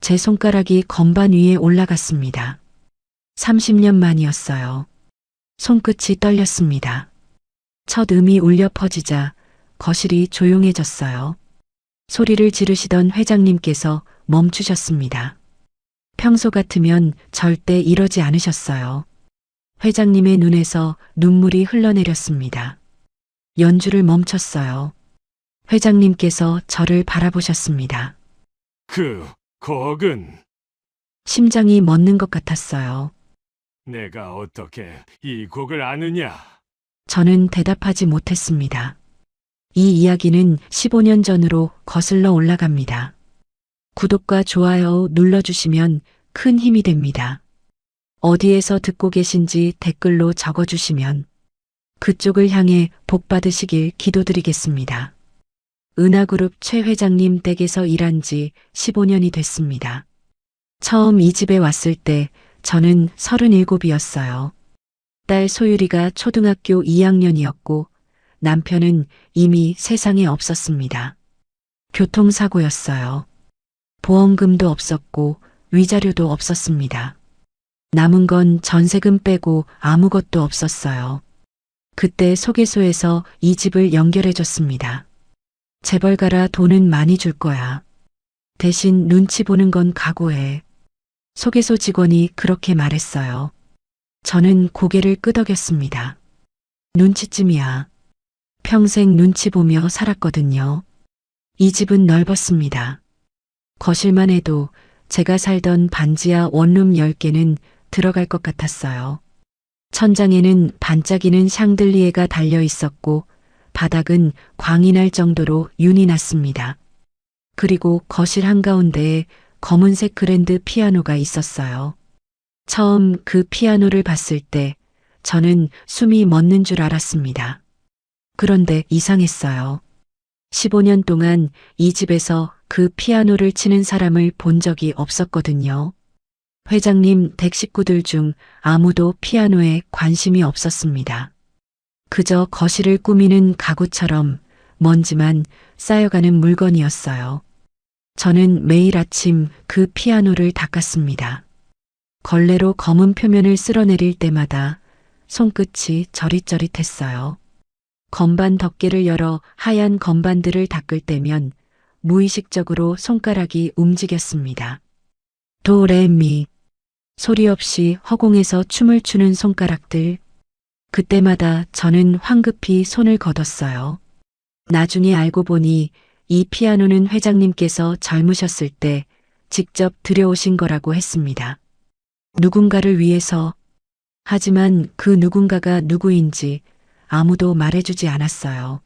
제 손가락이 건반 위에 올라갔습니다. 30년 만이었어요. 손끝이 떨렸습니다. 첫 음이 울려 퍼지자 거실이 조용해졌어요. 소리를 지르시던 회장님께서 멈추셨습니다. 평소 같으면 절대 이러지 않으셨어요. 회장님의 눈에서 눈물이 흘러내렸습니다. 연주를 멈췄어요. 회장님께서 저를 바라보셨습니다. 그 곡은 심장이 멎는 것 같았어요. 내가 어떻게 이 곡을 아느냐? 저는 대답하지 못했습니다. 이 이야기는 15년 전으로 거슬러 올라갑니다. 구독과 좋아요 눌러주시면 큰 힘이 됩니다. 어디에서 듣고 계신지 댓글로 적어주시면 그쪽을 향해 복 받으시길 기도드리겠습니다. 은하그룹 최 회장님 댁에서 일한 지 15년이 됐습니다. 처음 이 집에 왔을 때 저는 37이었어요. 딸 소유리가 초등학교 2학년이었고 남편은 이미 세상에 없었습니다. 교통사고였어요. 보험금도 없었고 위자료도 없었습니다. 남은 건 전세금 빼고 아무것도 없었어요. 그때 소개소에서 이 집을 연결해줬습니다. 재벌 가라, 돈은 많이 줄 거야. 대신 눈치 보는 건 각오해. 소개소 직원이 그렇게 말했어요. 저는 고개를 끄덕였습니다. 눈치쯤이야. 평생 눈치 보며 살았거든요. 이 집은 넓었습니다. 거실만 해도 제가 살던 반지하 원룸 10개는 들어갈 것 같았어요. 천장에는 반짝이는 샹들리에가 달려 있었고 바닥은 광이 날 정도로 윤이 났습니다. 그리고 거실 한가운데에 검은색 그랜드 피아노가 있었어요. 처음 그 피아노를 봤을 때 저는 숨이 멎는 줄 알았습니다. 그런데 이상했어요. 15년 동안 이 집에서 그 피아노를 치는 사람을 본 적이 없었거든요. 회장님 댁 식구들 중 아무도 피아노에 관심이 없었습니다. 그저 거실을 꾸미는 가구처럼 먼지만 쌓여가는 물건이었어요. 저는 매일 아침 그 피아노를 닦았습니다. 걸레로 검은 표면을 쓸어내릴 때마다 손끝이 저릿저릿했어요. 건반 덮개를 열어 하얀 건반들을 닦을 때면 무의식적으로 손가락이 움직였습니다. 도, 레, 미. 소리 없이 허공에서 춤을 추는 손가락들. 그때마다 저는 황급히 손을 거뒀어요. 나중에 알고 보니 이 피아노는 회장님께서 젊으셨을 때 직접 들여오신 거라고 했습니다. 누군가를 위해서. 하지만 그 누군가가 누구인지 아무도 말해주지 않았어요.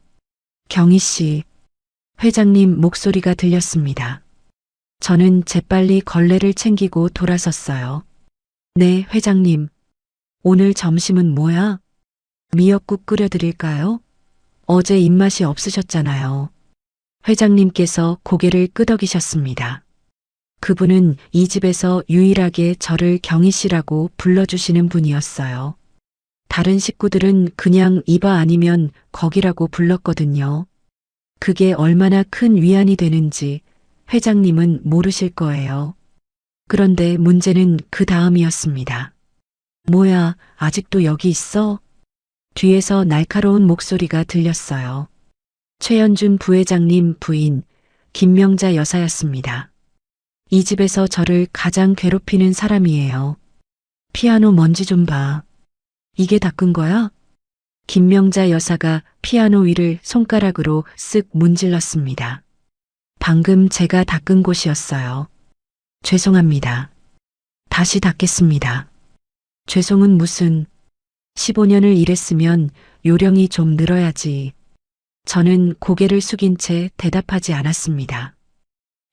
경희 씨. 회장님 목소리가 들렸습니다. 저는 재빨리 걸레를 챙기고 돌아섰어요. 네, 회장님. 오늘 점심은 뭐야? 미역국 끓여드릴까요? 어제 입맛이 없으셨잖아요. 회장님께서 고개를 끄덕이셨습니다. 그분은 이 집에서 유일하게 저를 경희 씨라고 불러주시는 분이었어요. 다른 식구들은 그냥 이봐 아니면 거기라고 불렀거든요. 그게 얼마나 큰 위안이 되는지 회장님은 모르실 거예요. 그런데 문제는 그 다음이었습니다. 뭐야, 아직도 여기 있어? 뒤에서 날카로운 목소리가 들렸어요. 최연준 부회장님 부인 김명자 여사였습니다. 이 집에서 저를 가장 괴롭히는 사람이에요. 피아노 먼지 좀 봐. 이게 닦은 거야? 김명자 여사가 피아노 위를 손가락으로 쓱 문질렀습니다. 방금 제가 닦은 곳이었어요. 죄송합니다. 다시 닦겠습니다. 죄송은 무슨. 15년을 일했으면 요령이 좀 늘어야지. 저는 고개를 숙인 채 대답하지 않았습니다.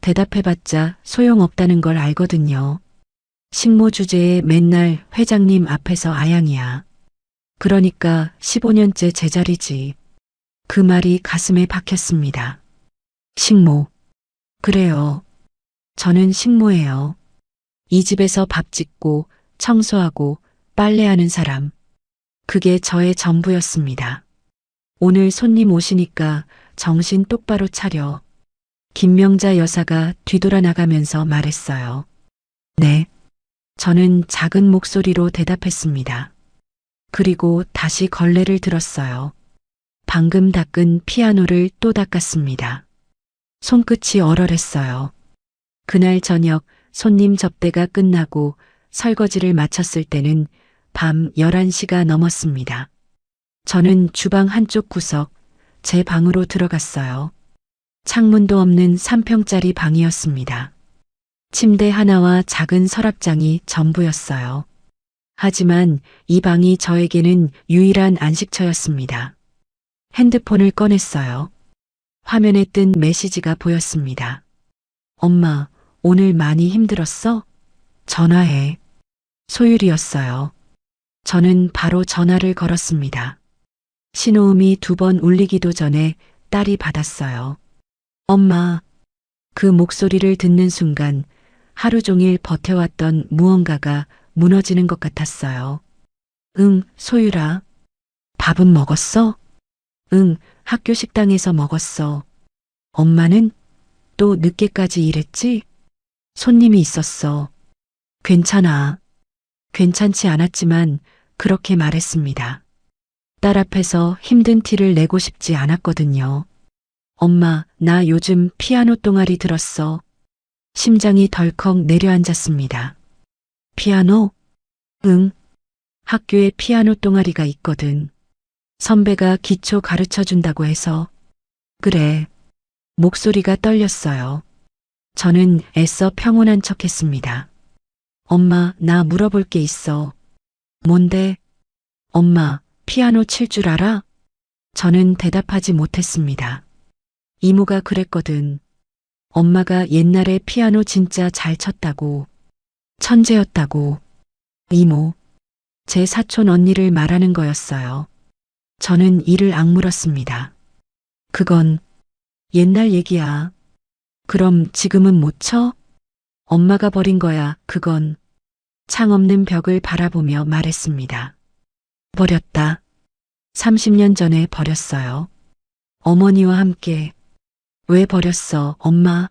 대답해봤자 소용없다는 걸 알거든요. 식모 주제에 맨날 회장님 앞에서 아양이야. 그러니까 15년째 제자리지. 그 말이 가슴에 박혔습니다. 식모. 그래요. 저는 식모예요. 이 집에서 밥 짓고 청소하고 빨래하는 사람. 그게 저의 전부였습니다. 오늘 손님 오시니까 정신 똑바로 차려. 김명자 여사가 뒤돌아 나가면서 말했어요. 네. 저는 작은 목소리로 대답했습니다. 그리고 다시 걸레를 들었어요. 방금 닦은 피아노를 또 닦았습니다. 손끝이 얼얼했어요. 그날 저녁 손님 접대가 끝나고 설거지를 마쳤을 때는 밤 11시가 넘었습니다. 저는 주방 한쪽 구석, 제 방으로 들어갔어요. 창문도 없는 3평짜리 방이었습니다. 침대 하나와 작은 서랍장이 전부였어요. 하지만 이 방이 저에게는 유일한 안식처였습니다. 핸드폰을 꺼냈어요. 화면에 뜬 메시지가 보였습니다. 엄마, 오늘 많이 힘들었어? 전화해. 소율이었어요. 저는 바로 전화를 걸었습니다. 신호음이 2번 울리기도 전에 딸이 받았어요. 엄마. 그 목소리를 듣는 순간 하루 종일 버텨왔던 무언가가 무너지는 것 같았어요. 응, 소율아. 밥은 먹었어? 응, 학교 식당에서 먹었어. 엄마는? 또 늦게까지 일했지? 손님이 있었어. 괜찮아. 괜찮지 않았지만 그렇게 말했습니다. 딸 앞에서 힘든 티를 내고 싶지 않았거든요. 엄마, 나 요즘 피아노 동아리 들었어. 심장이 덜컥 내려앉았습니다. 피아노? 응. 학교에 피아노 동아리가 있거든. 선배가 기초 가르쳐 준다고 해서. 그래. 목소리가 떨렸어요. 저는 애써 평온한 척 했습니다. 엄마, 나 물어볼 게 있어. 뭔데? 엄마, 피아노 칠 줄 알아? 저는 대답하지 못했습니다. 이모가 그랬거든. 엄마가 옛날에 피아노 진짜 잘 쳤다고. 천재였다고. 이모. 제 사촌 언니를 말하는 거였어요. 저는 이를 악물었습니다. 그건 옛날 얘기야. 그럼 지금은 못 쳐? 엄마가 버린 거야, 그건. 창 없는 벽을 바라보며 말했습니다. 버렸다. 30년 전에 버렸어요. 어머니와 함께. 왜 버렸어, 엄마?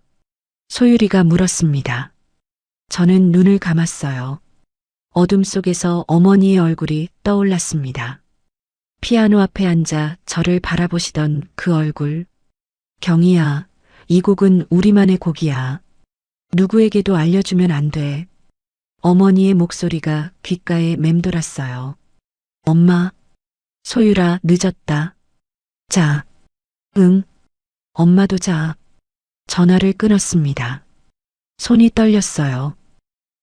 소율이가 물었습니다. 저는 눈을 감았어요. 어둠 속에서 어머니의 얼굴이 떠올랐습니다. 피아노 앞에 앉아 저를 바라보시던 그 얼굴. 경희야, 이 곡은 우리만의 곡이야. 누구에게도 알려주면 안 돼. 어머니의 목소리가 귓가에 맴돌았어요. 엄마, 소율아, 늦었다. 자. 응. 엄마도 자. 전화를 끊었습니다. 손이 떨렸어요.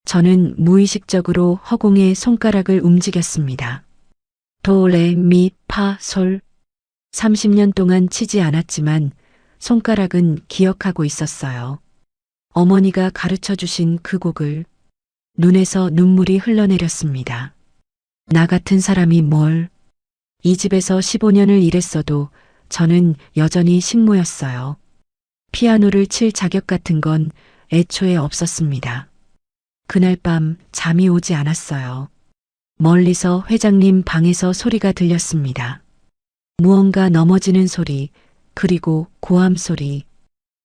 저는 무의식적으로 허공에 손가락을 움직였습니다. 도, 레, 미, 파, 솔. 30년 동안 치지 않았지만 손가락은 기억하고 있었어요. 어머니가 가르쳐 주신 그 곡을. 눈에서 눈물이 흘러내렸습니다. 나 같은 사람이 뭘. 이 집에서 15년을 일했어도 저는 여전히 식모였어요. 피아노를 칠 자격 같은 건 애초에 없었습니다. 그날 밤 잠이 오지 않았어요. 멀리서 회장님 방에서 소리가 들렸습니다. 무언가 넘어지는 소리, 그리고 고함 소리.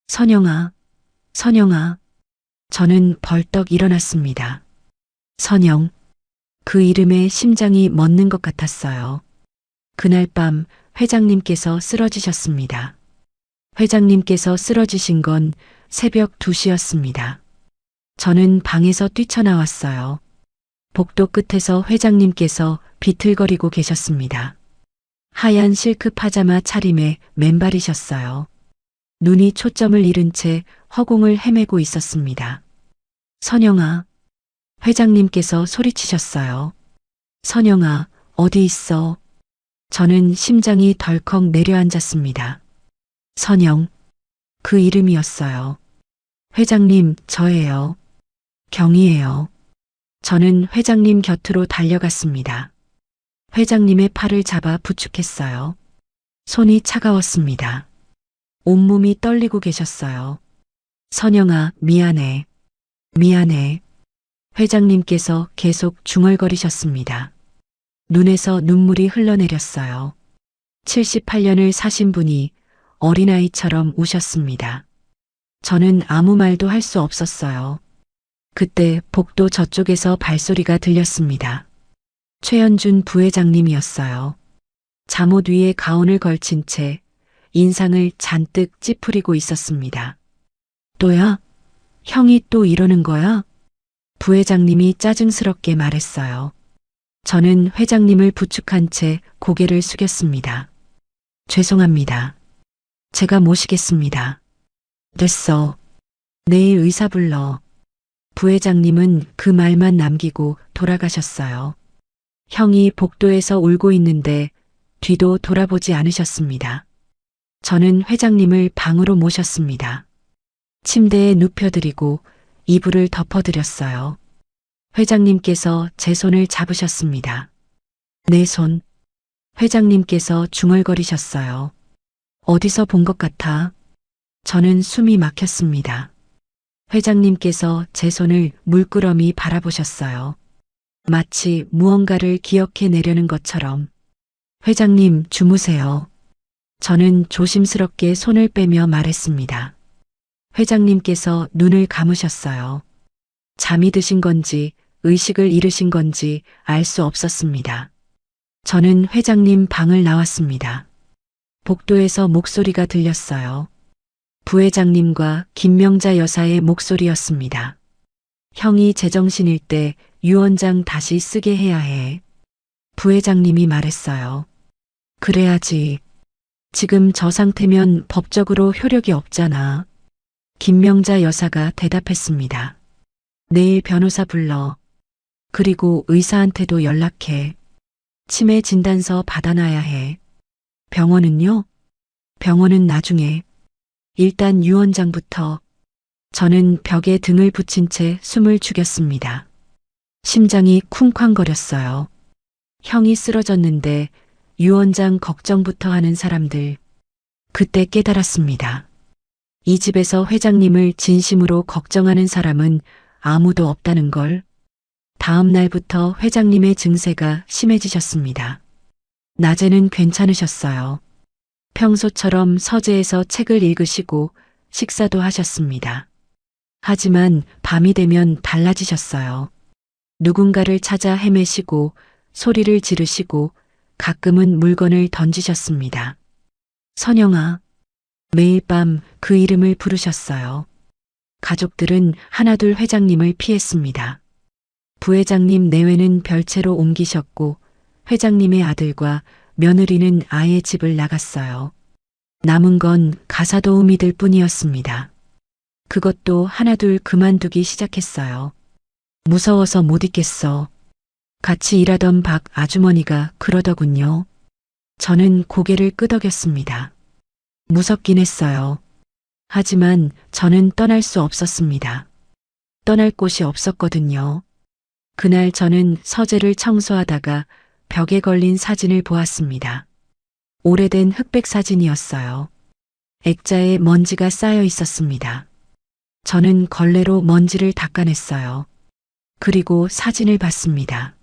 선영아, 선영아. 저는 벌떡 일어났습니다. 선영. 그 이름에 심장이 멎는 것 같았어요. 그날 밤 회장님께서 쓰러지셨습니다. 회장님께서 쓰러지신 건 새벽 2시였습니다. 저는 방에서 뛰쳐나왔어요. 복도 끝에서 회장님께서 비틀거리고 계셨습니다. 하얀 실크 파자마 차림에 맨발이셨어요. 눈이 초점을 잃은 채 허공을 헤매고 있었습니다. 선영아. 회장님께서 소리치셨어요. 선영아, 어디 있어? 저는 심장이 덜컥 내려앉았습니다. 선영. 그 이름이었어요. 회장님, 저예요. 경희예요. 저는 회장님 곁으로 달려갔습니다. 회장님의 팔을 잡아 부축했어요. 손이 차가웠습니다. 온몸이 떨리고 계셨어요. 선영아, 미안해. 미안해. 회장님께서 계속 중얼거리셨습니다. 눈에서 눈물이 흘러내렸어요. 78년을 사신 분이 어린아이처럼 우셨습니다. 저는 아무 말도 할 수 없었어요. 그때 복도 저쪽에서 발소리가 들렸습니다. 최현준 부회장님이었어요. 잠옷 위에 가운을 걸친 채 인상을 잔뜩 찌푸리고 있었습니다. 또야? 형이 또 이러는 거야? 부회장님이 짜증스럽게 말했어요. 저는 회장님을 부축한 채 고개를 숙였습니다. 죄송합니다. 제가 모시겠습니다. 됐어. 내일 의사 불러. 부회장님은 그 말만 남기고 돌아가셨어요. 형이 복도에서 울고 있는데 뒤도 돌아보지 않으셨습니다. 저는 회장님을 방으로 모셨습니다. 침대에 눕혀드리고 이불을 덮어드렸어요. 회장님께서 제 손을 잡으셨습니다. 내 손. 회장님께서 중얼거리셨어요. 어디서 본 것 같아? 저는 숨이 막혔습니다. 회장님께서 제 손을 물끄러미 바라보셨어요. 마치 무언가를 기억해내려는 것처럼. 회장님, 주무세요. 저는 조심스럽게 손을 빼며 말했습니다. 회장님께서 눈을 감으셨어요. 잠이 드신 건지 의식을 잃으신 건지 알 수 없었습니다. 저는 회장님 방을 나왔습니다. 복도에서 목소리가 들렸어요. 부회장님과 김명자 여사의 목소리였습니다. 형이 제정신일 때 유언장 다시 쓰게 해야 해. 부회장님이 말했어요. 그래야지. 지금 저 상태면 법적으로 효력이 없잖아. 김명자 여사가 대답했습니다. 내일 변호사 불러. 그리고 의사한테도 연락해. 치매 진단서 받아놔야 해. 병원은요? 병원은 나중에. 일단 유언장부터. 저는 벽에 등을 붙인 채 숨을 죽였습니다. 심장이 쿵쾅거렸어요. 형이 쓰러졌는데 유언장 걱정부터 하는 사람들. 그때 깨달았습니다. 이 집에서 회장님을 진심으로 걱정하는 사람은 아무도 없다는 걸. 다음 날부터 회장님의 증세가 심해지셨습니다. 낮에는 괜찮으셨어요. 평소처럼 서재에서 책을 읽으시고 식사도 하셨습니다. 하지만 밤이 되면 달라지셨어요. 누군가를 찾아 헤매시고 소리를 지르시고 가끔은 물건을 던지셨습니다. 선영아. 매일 밤 그 이름을 부르셨어요. 가족들은 하나둘 회장님을 피했습니다. 부회장님 내외는 별채로 옮기셨고 회장님의 아들과 며느리는 아예 집을 나갔어요. 남은 건 가사도우미들 뿐이었습니다. 그것도 하나둘 그만두기 시작했어요. 무서워서 못 있겠어. 같이 일하던 박 아주머니가 그러더군요. 저는 고개를 끄덕였습니다. 무섭긴 했어요. 하지만 저는 떠날 수 없었습니다. 떠날 곳이 없었거든요. 그날 저는 서재를 청소하다가 벽에 걸린 사진을 보았습니다. 오래된 흑백 사진이었어요. 액자에 먼지가 쌓여 있었습니다. 저는 걸레로 먼지를 닦아냈어요. 그리고 사진을 봤습니다.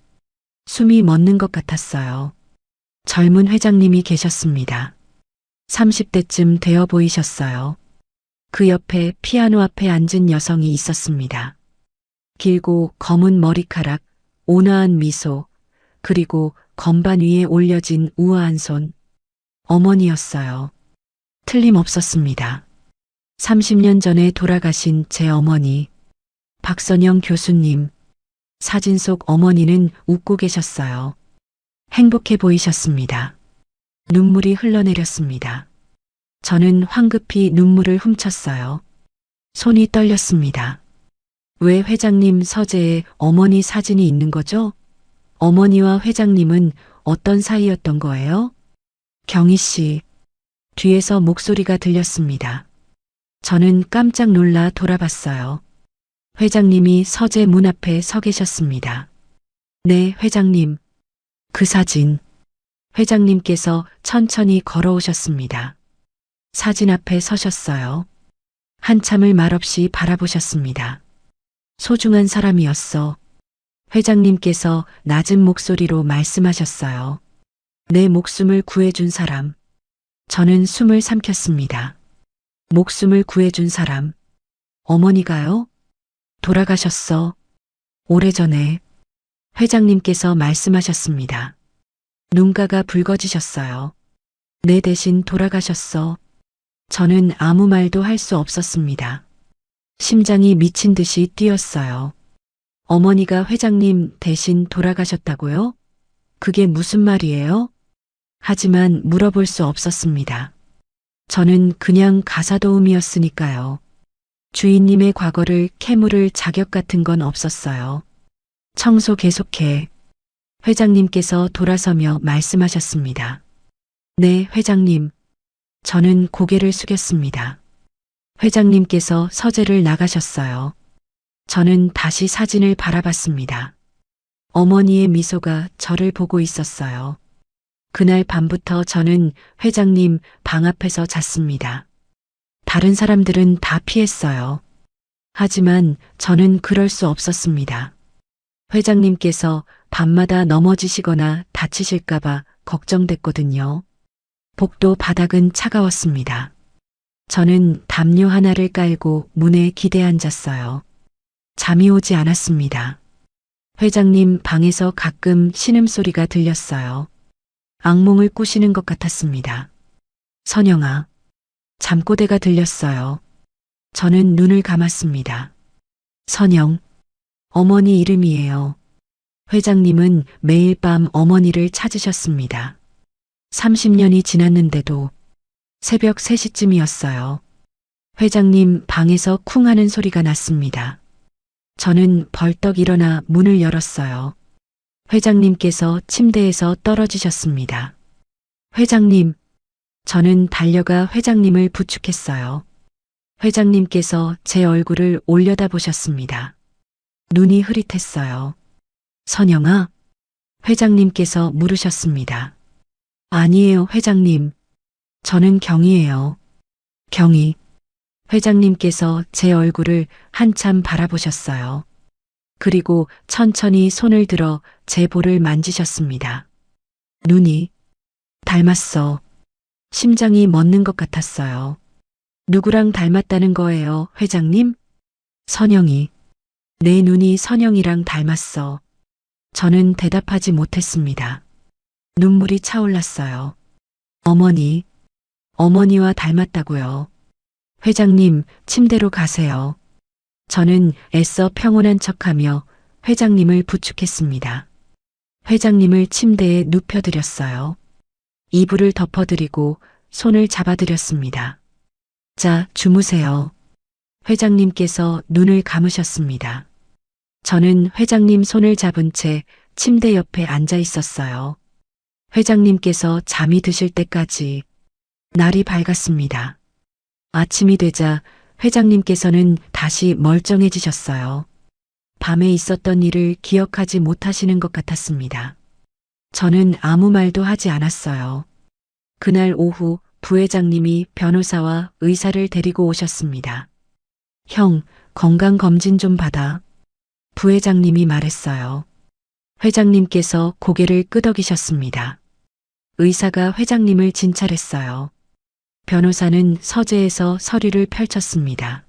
숨이 멎는 것 같았어요. 젊은 회장님이 계셨습니다. 30대쯤 되어 보이셨어요. 그 옆에 피아노 앞에 앉은 여성이 있었습니다. 길고 검은 머리카락, 온화한 미소, 그리고 건반 위에 올려진 우아한 손. 어머니였어요. 틀림없었습니다. 30년 전에 돌아가신 제 어머니, 박선영 교수님. 사진 속 어머니는 웃고 계셨어요. 행복해 보이셨습니다. 눈물이 흘러내렸습니다. 저는 황급히 눈물을 훔쳤어요. 손이 떨렸습니다. 왜 회장님 서재에 어머니 사진이 있는 거죠? 어머니와 회장님은 어떤 사이였던 거예요? 경희 씨. 뒤에서 목소리가 들렸습니다. 저는 깜짝 놀라 돌아봤어요. 회장님이 서재 문 앞에 서 계셨습니다. 네, 회장님. 그 사진. 회장님께서 천천히 걸어오셨습니다. 사진 앞에 서셨어요. 한참을 말없이 바라보셨습니다. 소중한 사람이었어. 회장님께서 낮은 목소리로 말씀하셨어요. 내 목숨을 구해준 사람. 저는 숨을 삼켰습니다. 목숨을 구해준 사람. 어머니가요? 돌아가셨어. 오래전에 회장님께서 말씀하셨습니다. 눈가가 붉어지셨어요. 내 대신 돌아가셨어. 저는 아무 말도 할 수 없었습니다. 심장이 미친 듯이 뛰었어요. 어머니가 회장님 대신 돌아가셨다고요? 그게 무슨 말이에요? 하지만 물어볼 수 없었습니다. 저는 그냥 가사도우미였으니까요. 주인님의 과거를 캐물을 자격 같은 건 없었어요. 청소 계속해. 회장님께서 돌아서며 말씀하셨습니다. 네, 회장님. 저는 고개를 숙였습니다. 회장님께서 서재를 나가셨어요. 저는 다시 사진을 바라봤습니다. 어머니의 미소가 저를 보고 있었어요. 그날 밤부터 저는 회장님 방 앞에서 잤습니다. 다른 사람들은 다 피했어요. 하지만 저는 그럴 수 없었습니다. 회장님께서 밤마다 넘어지시거나 다치실까봐 걱정됐거든요. 복도 바닥은 차가웠습니다. 저는 담요 하나를 깔고 문에 기대 앉았어요. 잠이 오지 않았습니다. 회장님 방에서 가끔 신음소리가 들렸어요. 악몽을 꾸시는 것 같았습니다. 선영아, 잠꼬대가 들렸어요. 저는 눈을 감았습니다. 선영, 어머니 이름이에요. 회장님은 매일 밤 어머니를 찾으셨습니다. 30년이 지났는데도 새벽 3시쯤이었어요. 회장님 방에서 쿵 하는 소리가 났습니다. 저는 벌떡 일어나 문을 열었어요. 회장님께서 침대에서 떨어지셨습니다. 회장님, 저는 달려가 회장님을 부축했어요. 회장님께서 제 얼굴을 올려다보셨습니다. 눈이 흐릿했어요. 선영아? 회장님께서 물으셨습니다. 아니에요, 회장님. 저는 경이에요. 경이. 회장님께서 제 얼굴을 한참 바라보셨어요. 그리고 천천히 손을 들어 제 볼을 만지셨습니다. 눈이 닮았어. 심장이 멎는 것 같았어요. 누구랑 닮았다는 거예요, 회장님? 선영이. 내 눈이 선영이랑 닮았어. 저는 대답하지 못했습니다. 눈물이 차올랐어요. 어머니, 어머니와 닮았다고요. 회장님, 침대로 가세요. 저는 애써 평온한 척하며 회장님을 부축했습니다. 회장님을 침대에 눕혀드렸어요. 이불을 덮어드리고 손을 잡아드렸습니다. 자, 주무세요. 회장님께서 눈을 감으셨습니다. 저는 회장님 손을 잡은 채 침대 옆에 앉아 있었어요. 회장님께서 잠이 드실 때까지 날이 밝았습니다. 아침이 되자 회장님께서는 다시 멀쩡해지셨어요. 밤에 있었던 일을 기억하지 못하시는 것 같았습니다. 저는 아무 말도 하지 않았어요. 그날 오후 부회장님이 변호사와 의사를 데리고 오셨습니다. 형, 건강검진 좀 받아. 부회장님이 말했어요. 회장님께서 고개를 끄덕이셨습니다. 의사가 회장님을 진찰했어요. 변호사는 서재에서 서류를 펼쳤습니다.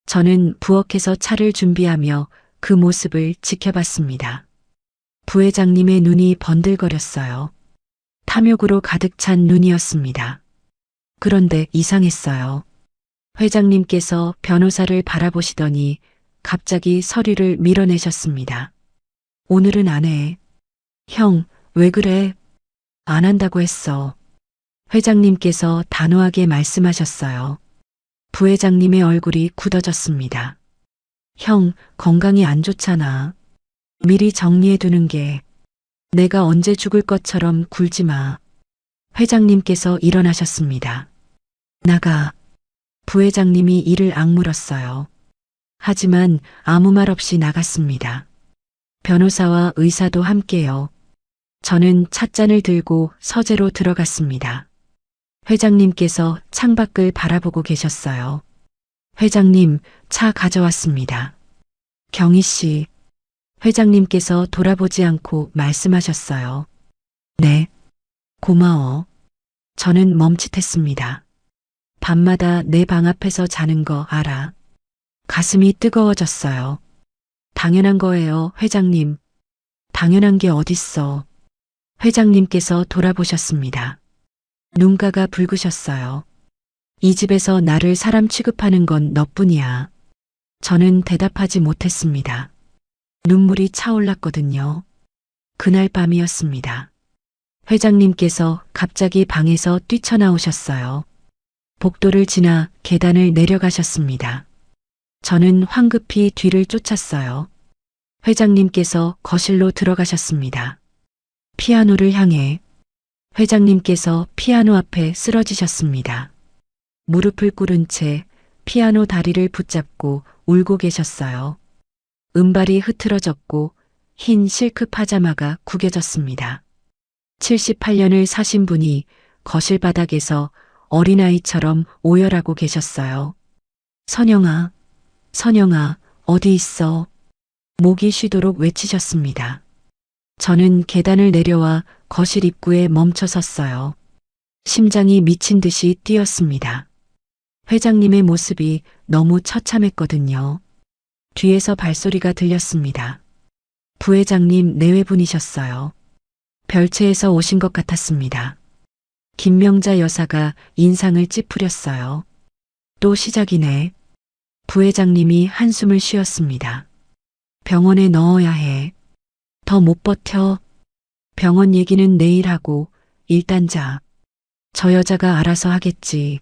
저는 부엌에서 차를 준비하며 그 모습을 지켜봤습니다. 부회장님의 눈이 번들거렸어요. 탐욕으로 가득 찬 눈이었습니다. 그런데 이상했어요. 회장님께서 변호사를 바라보시더니 갑자기 서류를 밀어내셨습니다. 오늘은 안 해. 형, 왜 그래? 안 한다고 했어. 회장님께서 단호하게 말씀하셨어요. 부회장님의 얼굴이 굳어졌습니다. 형, 건강이 안 좋잖아. 미리 정리해 두는 게. 내가 언제 죽을 것처럼 굴지 마. 회장님께서 일어나셨습니다. 나가. 부회장님이 이를 악물었어요. 하지만 아무 말 없이 나갔습니다. 변호사와 의사도 함께요. 저는 찻잔을 들고 서재로 들어갔습니다. 회장님께서 창밖을 바라보고 계셨어요. 회장님, 차 가져왔습니다. 경희 씨. 회장님께서 돌아보지 않고 말씀하셨어요. 네. 고마워. 저는 멈칫했습니다. 밤마다 내 방 앞에서 자는 거 알아. 가슴이 뜨거워졌어요. 당연한 거예요, 회장님. 당연한 게 어딨어. 회장님께서 돌아보셨습니다. 눈가가 붉으셨어요. 이 집에서 나를 사람 취급하는 건 너뿐이야. 저는 대답하지 못했습니다. 눈물이 차올랐거든요. 그날 밤이었습니다. 회장님께서 갑자기 방에서 뛰쳐나오셨어요. 복도를 지나 계단을 내려가셨습니다. 저는 황급히 뒤를 쫓았어요. 회장님께서 거실로 들어가셨습니다. 피아노를 향해 회장님께서 피아노 앞에 쓰러지셨습니다. 무릎을 꿇은 채 피아노 다리를 붙잡고 울고 계셨어요. 은발이 흐트러졌고 흰 실크 파자마가 구겨졌습니다. 78년을 사신 분이 거실 바닥에서 어린아이처럼 오열하고 계셨어요. 선영아, 선영아, 어디 있어? 목이 쉬도록 외치셨습니다. 저는 계단을 내려와 거실 입구에 멈춰 섰어요. 심장이 미친 듯이 뛰었습니다. 회장님의 모습이 너무 처참했거든요. 뒤에서 발소리가 들렸습니다. 부회장님 내외분이셨어요. 별채에서 오신 것 같았습니다. 김명자 여사가 인상을 찌푸렸어요. 또 시작이네. 부회장님이 한숨을 쉬었습니다. 병원에 넣어야 해. 더 못 버텨. 병원 얘기는 내일 하고 일단 자. 저 여자가 알아서 하겠지.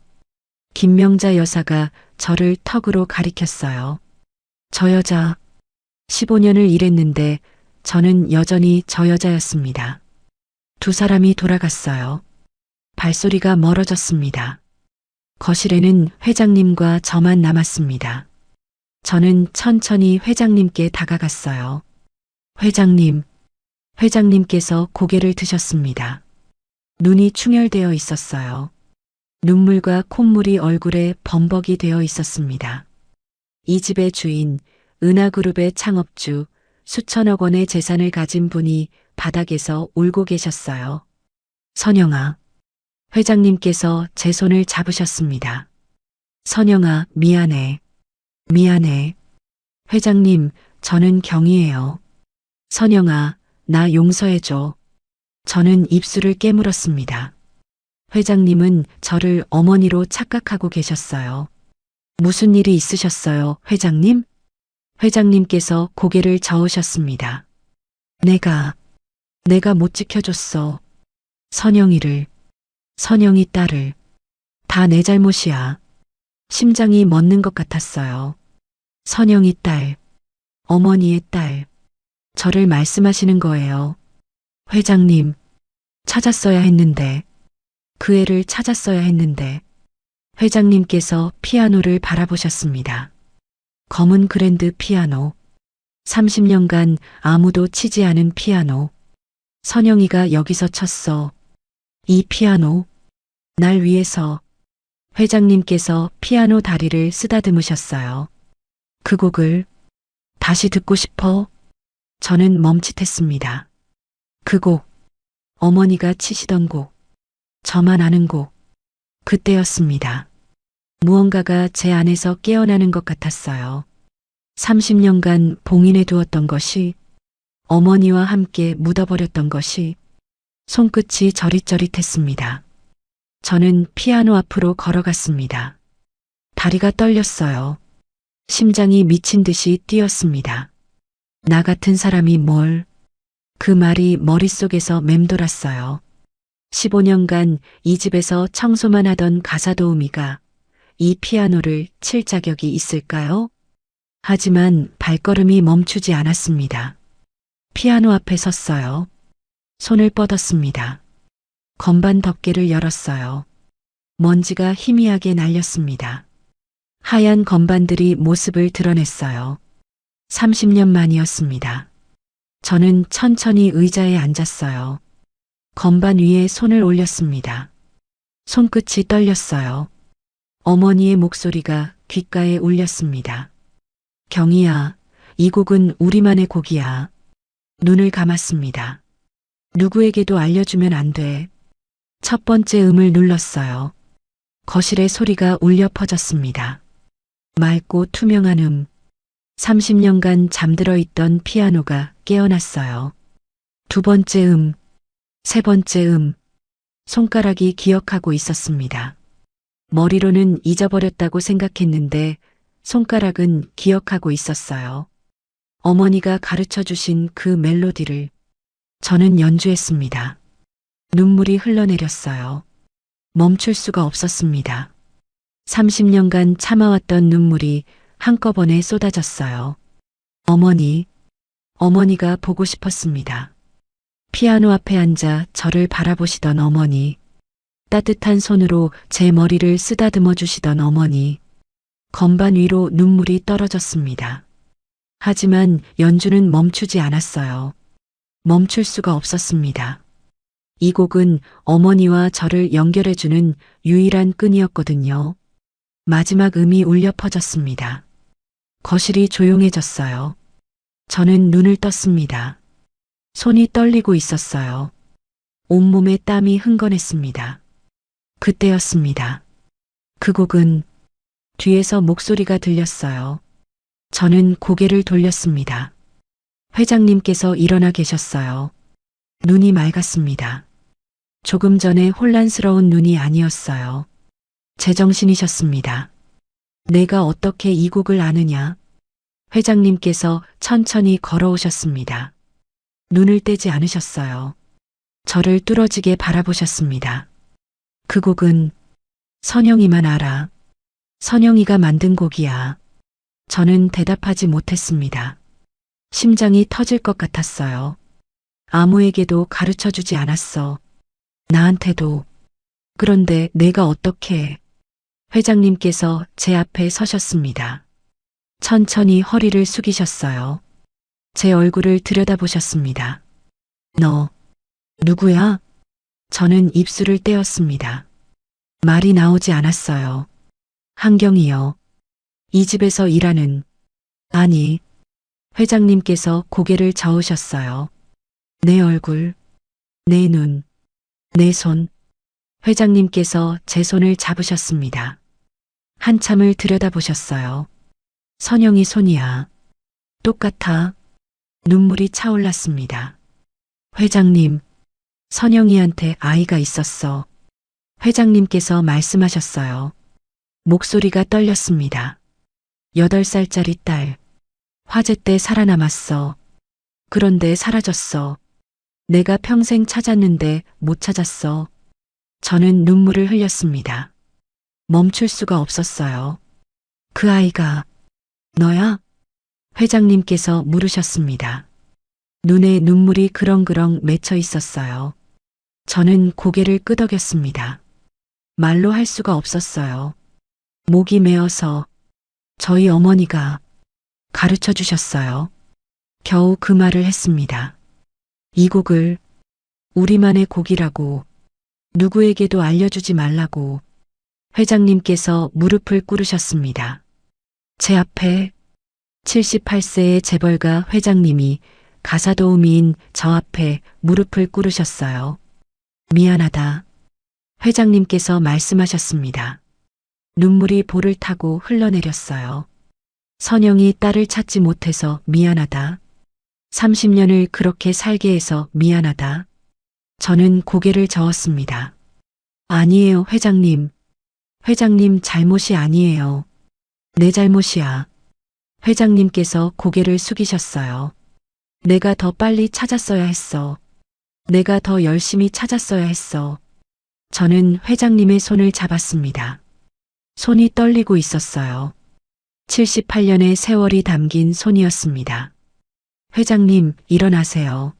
김명자 여사가 저를 턱으로 가리켰어요. 저 여자. 15년을 일했는데 저는 여전히 저 여자였습니다. 두 사람이 돌아갔어요. 발소리가 멀어졌습니다. 거실에는 회장님과 저만 남았습니다. 저는 천천히 회장님께 다가갔어요. 회장님, 회장님께서 고개를 드셨습니다. 눈이 충혈되어 있었어요. 눈물과 콧물이 얼굴에 범벅이 되어 있었습니다. 이 집의 주인, 은하그룹의 창업주, 수천억 원의 재산을 가진 분이 바닥에서 울고 계셨어요. 선영아, 회장님께서 제 손을 잡으셨습니다. 선영아, 미안해. 미안해. 회장님, 저는 경이에요. 선영아, 나 용서해줘. 저는 입술을 깨물었습니다. 회장님은 저를 어머니로 착각하고 계셨어요. 무슨 일이 있으셨어요, 회장님? 회장님께서 고개를 저으셨습니다. 내가 못 지켜줬어. 선영이를, 선영이 딸을. 다 내 잘못이야. 심장이 멎는 것 같았어요. 선영이 딸, 어머니의 딸. 저를 말씀하시는 거예요. 회장님, 찾았어야 했는데, 그 애를 찾았어야 했는데. 회장님께서 피아노를 바라보셨습니다. 검은 그랜드 피아노. 30년간 아무도 치지 않은 피아노. 선영이가 여기서 쳤어. 이 피아노. 날 위해서. 회장님께서 피아노 다리를 쓰다듬으셨어요. 그 곡을 다시 듣고 싶어? 저는 멈칫했습니다. 그 곡. 어머니가 치시던 곡. 저만 아는 곡. 그때였습니다. 무언가가 제 안에서 깨어나는 것 같았어요. 30년간 봉인해 두었던 것이, 어머니와 함께 묻어버렸던 것이, 손끝이 저릿저릿했습니다. 저는 피아노 앞으로 걸어갔습니다. 다리가 떨렸어요. 심장이 미친 듯이 뛰었습니다. 나 같은 사람이 뭘, 그 말이 머릿속에서 맴돌았어요. 15년간 이 집에서 청소만 하던 가사도우미가 이 피아노를 칠 자격이 있을까요? 하지만 발걸음이 멈추지 않았습니다. 피아노 앞에 섰어요. 손을 뻗었습니다. 건반 덮개를 열었어요. 먼지가 희미하게 날렸습니다. 하얀 건반들이 모습을 드러냈어요. 30년 만이었습니다. 저는 천천히 의자에 앉았어요. 건반 위에 손을 올렸습니다. 손끝이 떨렸어요. 어머니의 목소리가 귓가에 울렸습니다. 경이야, 이 곡은 우리만의 곡이야. 눈을 감았습니다. 누구에게도 알려주면 안 돼. 첫 번째 음을 눌렀어요. 거실의 소리가 울려 퍼졌습니다. 맑고 투명한 30년간 잠들어 있던 피아노가 깨어났어요. 두 번째 세 번째 손가락이 기억하고 있었습니다. 머리로는 잊어버렸다고 생각했는데 손가락은 기억하고 있었어요. 어머니가 가르쳐 주신 그 멜로디를 저는 연주했습니다. 눈물이 흘러내렸어요. 멈출 수가 없었습니다. 30년간 참아왔던 눈물이 한꺼번에 쏟아졌어요. 어머니가 보고 싶었습니다. 피아노 앞에 앉아 저를 바라보시던 어머니, 따뜻한 손으로 제 머리를 쓰다듬어 주시던 어머니, 건반 위로 눈물이 떨어졌습니다. 하지만 연주는 멈추지 않았어요. 멈출 수가 없었습니다. 이 곡은 어머니와 저를 연결해주는 유일한 끈이었거든요. 마지막 음이 울려 퍼졌습니다. 거실이 조용해졌어요. 저는 눈을 떴습니다. 손이 떨리고 있었어요. 온몸에 땀이 흥건했습니다. 그때였습니다. 그 곡은 뒤에서 목소리가 들렸어요. 저는 고개를 돌렸습니다. 회장님께서 일어나 계셨어요. 눈이 맑았습니다. 조금 전에 혼란스러운 눈이 아니었어요. 제정신이셨습니다. 내가 어떻게 이 곡을 아느냐? 회장님께서 천천히 걸어오셨습니다. 눈을 떼지 않으셨어요. 저를 뚫어지게 바라보셨습니다. 그 곡은 선영이만 알아. 선영이가 만든 곡이야. 저는 대답하지 못했습니다. 심장이 터질 것 같았어요. 아무에게도 가르쳐 주지 않았어. 나한테도. 그런데 내가 어떻게... 회장님께서 제 앞에 서셨습니다. 천천히 허리를 숙이셨어요. 제 얼굴을 들여다보셨습니다. 너, 누구야? 저는 입술을 떼었습니다. 말이 나오지 않았어요. 한경이요. 이 집에서 일하는... 아니, 회장님께서 고개를 저으셨어요. 내 얼굴, 내 눈, 내 손. 회장님께서 제 손을 잡으셨습니다. 한참을 들여다보셨어요. 선영이 손이야. 똑같아. 눈물이 차올랐습니다. 회장님, 선영이한테 아이가 있었어. 회장님께서 말씀하셨어요. 목소리가 떨렸습니다. 8살짜리 딸. 화재 때 살아남았어. 그런데 사라졌어. 내가 평생 찾았는데 못 찾았어. 저는 눈물을 흘렸습니다. 멈출 수가 없었어요. 그 아이가 너야? 회장님께서 물으셨습니다. 눈에 눈물이 그렁그렁 맺혀 있었어요. 저는 고개를 끄덕였습니다. 말로 할 수가 없었어요. 목이 메어서 저희 어머니가 가르쳐 주셨어요. 겨우 그 말을 했습니다. 이 곡을 우리만의 곡이라고 누구에게도 알려주지 말라고 회장님께서 무릎을 꿇으셨습니다. 제 앞에 78세의 재벌가 회장님이 가사도우미인 저 앞에 무릎을 꿇으셨어요. 미안하다. 회장님께서 말씀하셨습니다. 눈물이 볼을 타고 흘러내렸어요. 선영이 딸을 찾지 못해서 미안하다. 30년을 그렇게 살게 해서 미안하다. 저는 고개를 저었습니다. 아니에요, 회장님. 회장님 잘못이 아니에요. 내 잘못이야. 회장님께서 고개를 숙이셨어요. 내가 더 빨리 찾았어야 했어. 내가 더 열심히 찾았어야 했어. 저는 회장님의 손을 잡았습니다. 손이 떨리고 있었어요. 78년의 세월이 담긴 손이었습니다. 회장님, 일어나세요.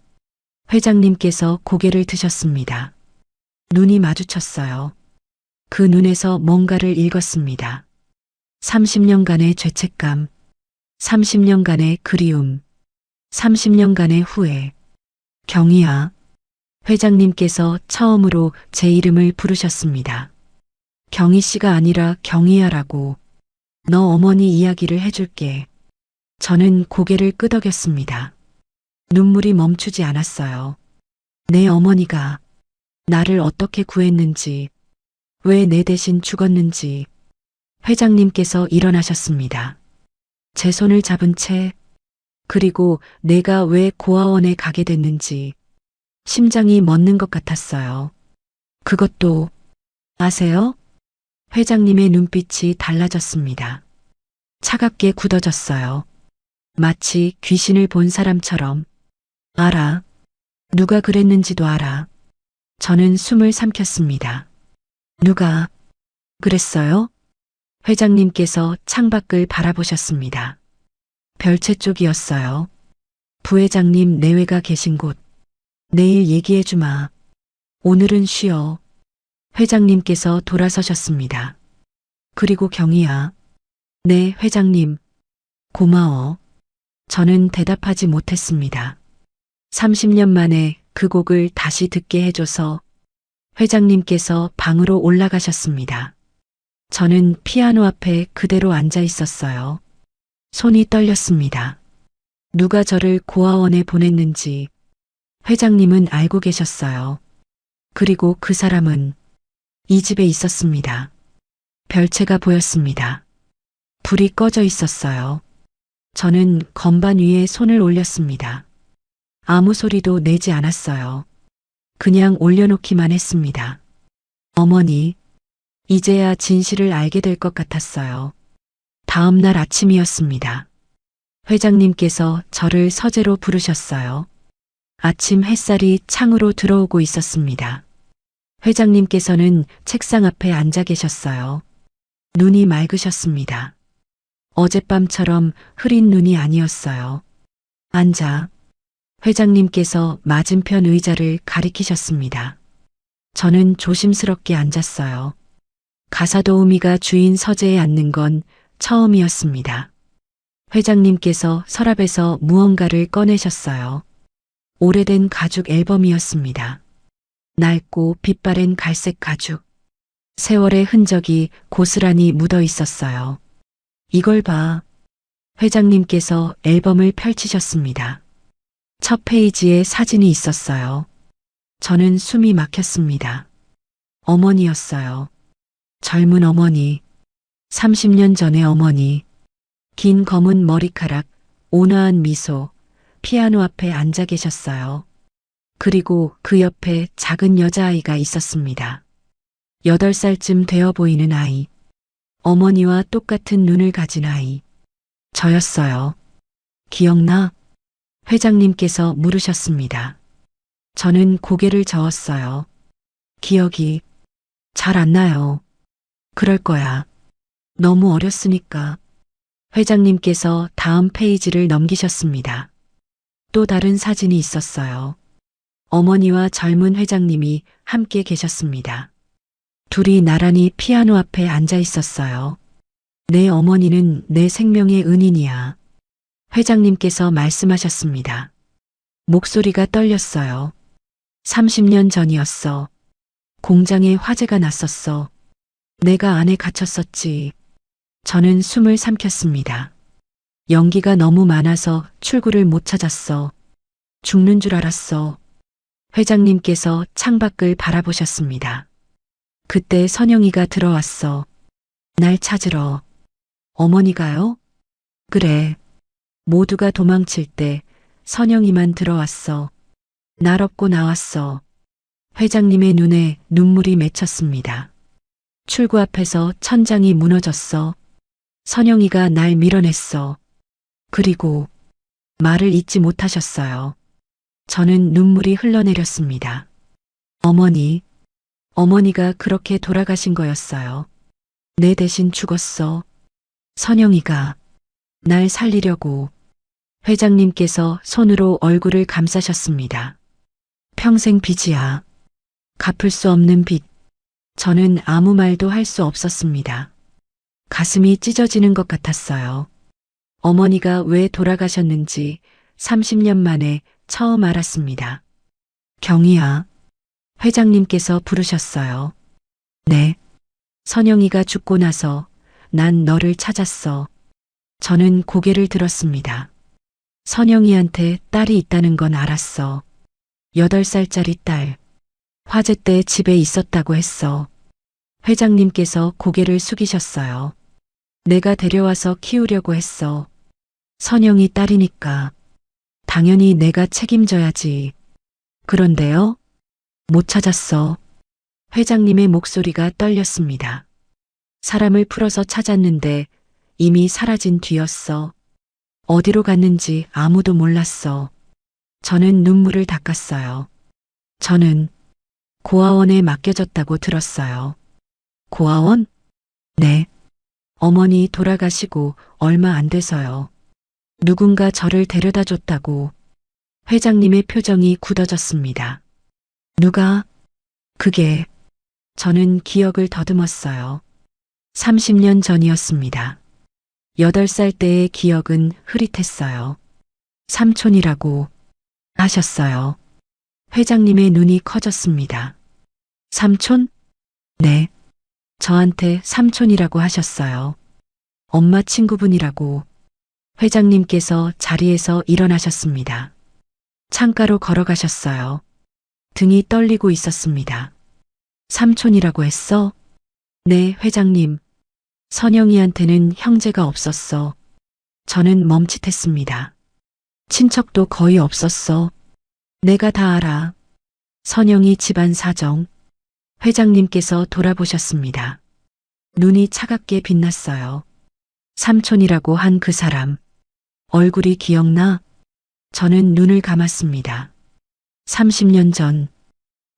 회장님께서 고개를 드셨습니다. 눈이 마주쳤어요. 그 눈에서 뭔가를 읽었습니다. 30년간의 죄책감, 30년간의 그리움, 30년간의 후회. 경희야. 회장님께서 처음으로 제 이름을 부르셨습니다. 경희 씨가 아니라 경희야라고. 너 어머니 이야기를 해줄게. 저는 고개를 끄덕였습니다. 눈물이 멈추지 않았어요. 내 어머니가 나를 어떻게 구했는지, 왜 내 대신 죽었는지. 회장님께서 일어나셨습니다. 제 손을 잡은 채, 그리고 내가 왜 고아원에 가게 됐는지 심장이 멎는 것 같았어요. 그것도 아세요? 회장님의 눈빛이 달라졌습니다. 차갑게 굳어졌어요. 마치 귀신을 본 사람처럼. 알아. 누가 그랬는지도 알아. 저는 숨을 삼켰습니다. 누가 그랬어요? 회장님께서 창밖을 바라보셨습니다. 별채 쪽이었어요. 부회장님 내외가 계신 곳. 내일 얘기해 주마. 오늘은 쉬어. 회장님께서 돌아서셨습니다. 그리고 경희야. 네, 회장님. 고마워. 저는 대답하지 못했습니다. 30년 만에 그 곡을 다시 듣게 해줘서 회장님께서 방으로 올라가셨습니다. 저는 피아노 앞에 그대로 앉아 있었어요. 손이 떨렸습니다. 누가 저를 고아원에 보냈는지 회장님은 알고 계셨어요. 그리고 그 사람은 이 집에 있었습니다. 별채가 보였습니다. 불이 꺼져 있었어요. 저는 건반 위에 손을 올렸습니다. 아무 소리도 내지 않았어요. 그냥 올려놓기만 했습니다. 어머니, 이제야 진실을 알게 될 것 같았어요. 다음 날 아침이었습니다. 회장님께서 저를 서재로 부르셨어요. 아침 햇살이 창으로 들어오고 있었습니다. 회장님께서는 책상 앞에 앉아 계셨어요. 눈이 맑으셨습니다. 어젯밤처럼 흐린 눈이 아니었어요. 앉아. 회장님께서 맞은편 의자를 가리키셨습니다. 저는 조심스럽게 앉았어요. 가사도우미가 주인 서재에 앉는 건 처음이었습니다. 회장님께서 서랍에서 무언가를 꺼내셨어요. 오래된 가죽 앨범이었습니다. 낡고 빛바랜 갈색 가죽. 세월의 흔적이 고스란히 묻어 있었어요. 이걸 봐. 회장님께서 앨범을 펼치셨습니다. 첫 페이지에 사진이 있었어요. 저는 숨이 막혔습니다. 어머니였어요. 젊은 어머니. 30년 전의 어머니. 긴 검은 머리카락, 온화한 미소, 피아노 앞에 앉아 계셨어요. 그리고 그 옆에 작은 여자아이가 있었습니다. 8살쯤 되어 보이는 아이. 어머니와 똑같은 눈을 가진 아이. 저였어요. 기억나? 회장님께서 물으셨습니다. 저는 고개를 저었어요. 기억이 잘 안 나요. 그럴 거야. 너무 어렸으니까. 회장님께서 다음 페이지를 넘기셨습니다. 또 다른 사진이 있었어요. 어머니와 젊은 회장님이 함께 계셨습니다. 둘이 나란히 피아노 앞에 앉아 있었어요. 내 어머니는 내 생명의 은인이야. 회장님께서 말씀하셨습니다. 목소리가 떨렸어요. 30년 전이었어. 공장에 화재가 났었어. 내가 안에 갇혔었지. 저는 숨을 삼켰습니다. 연기가 너무 많아서 출구를 못 찾았어. 죽는 줄 알았어. 회장님께서 창밖을 바라보셨습니다. 그때 선영이가 들어왔어. 날 찾으러. 어머니가요? 그래. 모두가 도망칠 때 선영이만 들어왔어. 날 업고 나왔어. 회장님의 눈에 눈물이 맺혔습니다. 출구 앞에서 천장이 무너졌어. 선영이가 날 밀어냈어. 그리고 말을 잇지 못하셨어요. 저는 눈물이 흘러내렸습니다. 어머니, 어머니가 그렇게 돌아가신 거였어요. 내 대신 죽었어. 선영이가 날 살리려고. 회장님께서 손으로 얼굴을 감싸셨습니다. 평생 빚이야. 갚을 수 없는 빚. 저는 아무 말도 할 수 없었습니다. 가슴이 찢어지는 것 같았어요. 어머니가 왜 돌아가셨는지 30년 만에 처음 알았습니다. 경희야. 회장님께서 부르셨어요. 네. 선영이가 죽고 나서 난 너를 찾았어. 저는 고개를 들었습니다. 선영이한테 딸이 있다는 건 알았어. 8살짜리 딸. 화재 때 집에 있었다고 했어. 회장님께서 고개를 숙이셨어요. 내가 데려와서 키우려고 했어. 선영이 딸이니까. 당연히 내가 책임져야지. 그런데요? 못 찾았어. 회장님의 목소리가 떨렸습니다. 사람을 풀어서 찾았는데 이미 사라진 뒤였어. 어디로 갔는지 아무도 몰랐어. 저는 눈물을 닦았어요. 저는 고아원에 맡겨졌다고 들었어요. 고아원? 네. 어머니 돌아가시고 얼마 안 돼서요. 누군가 저를 데려다 줬다고. 회장님의 표정이 굳어졌습니다. 누가? 그게. 저는 기억을 더듬었어요. 30년 전이었습니다. 8살 때의 기억은 흐릿했어요. 삼촌이라고 하셨어요. 회장님의 눈이 커졌습니다. 삼촌? 네. 저한테 삼촌이라고 하셨어요. 엄마 친구분이라고. 회장님께서 자리에서 일어나셨습니다. 창가로 걸어가셨어요. 등이 떨리고 있었습니다. 삼촌이라고 했어? 네, 회장님. 선영이한테는 형제가 없었어. 저는 멈칫했습니다. 친척도 거의 없었어. 내가 다 알아. 선영이 집안 사정. 회장님께서 돌아보셨습니다. 눈이 차갑게 빛났어요. 삼촌이라고 한 그 사람. 얼굴이 기억나? 저는 눈을 감았습니다. 30년 전,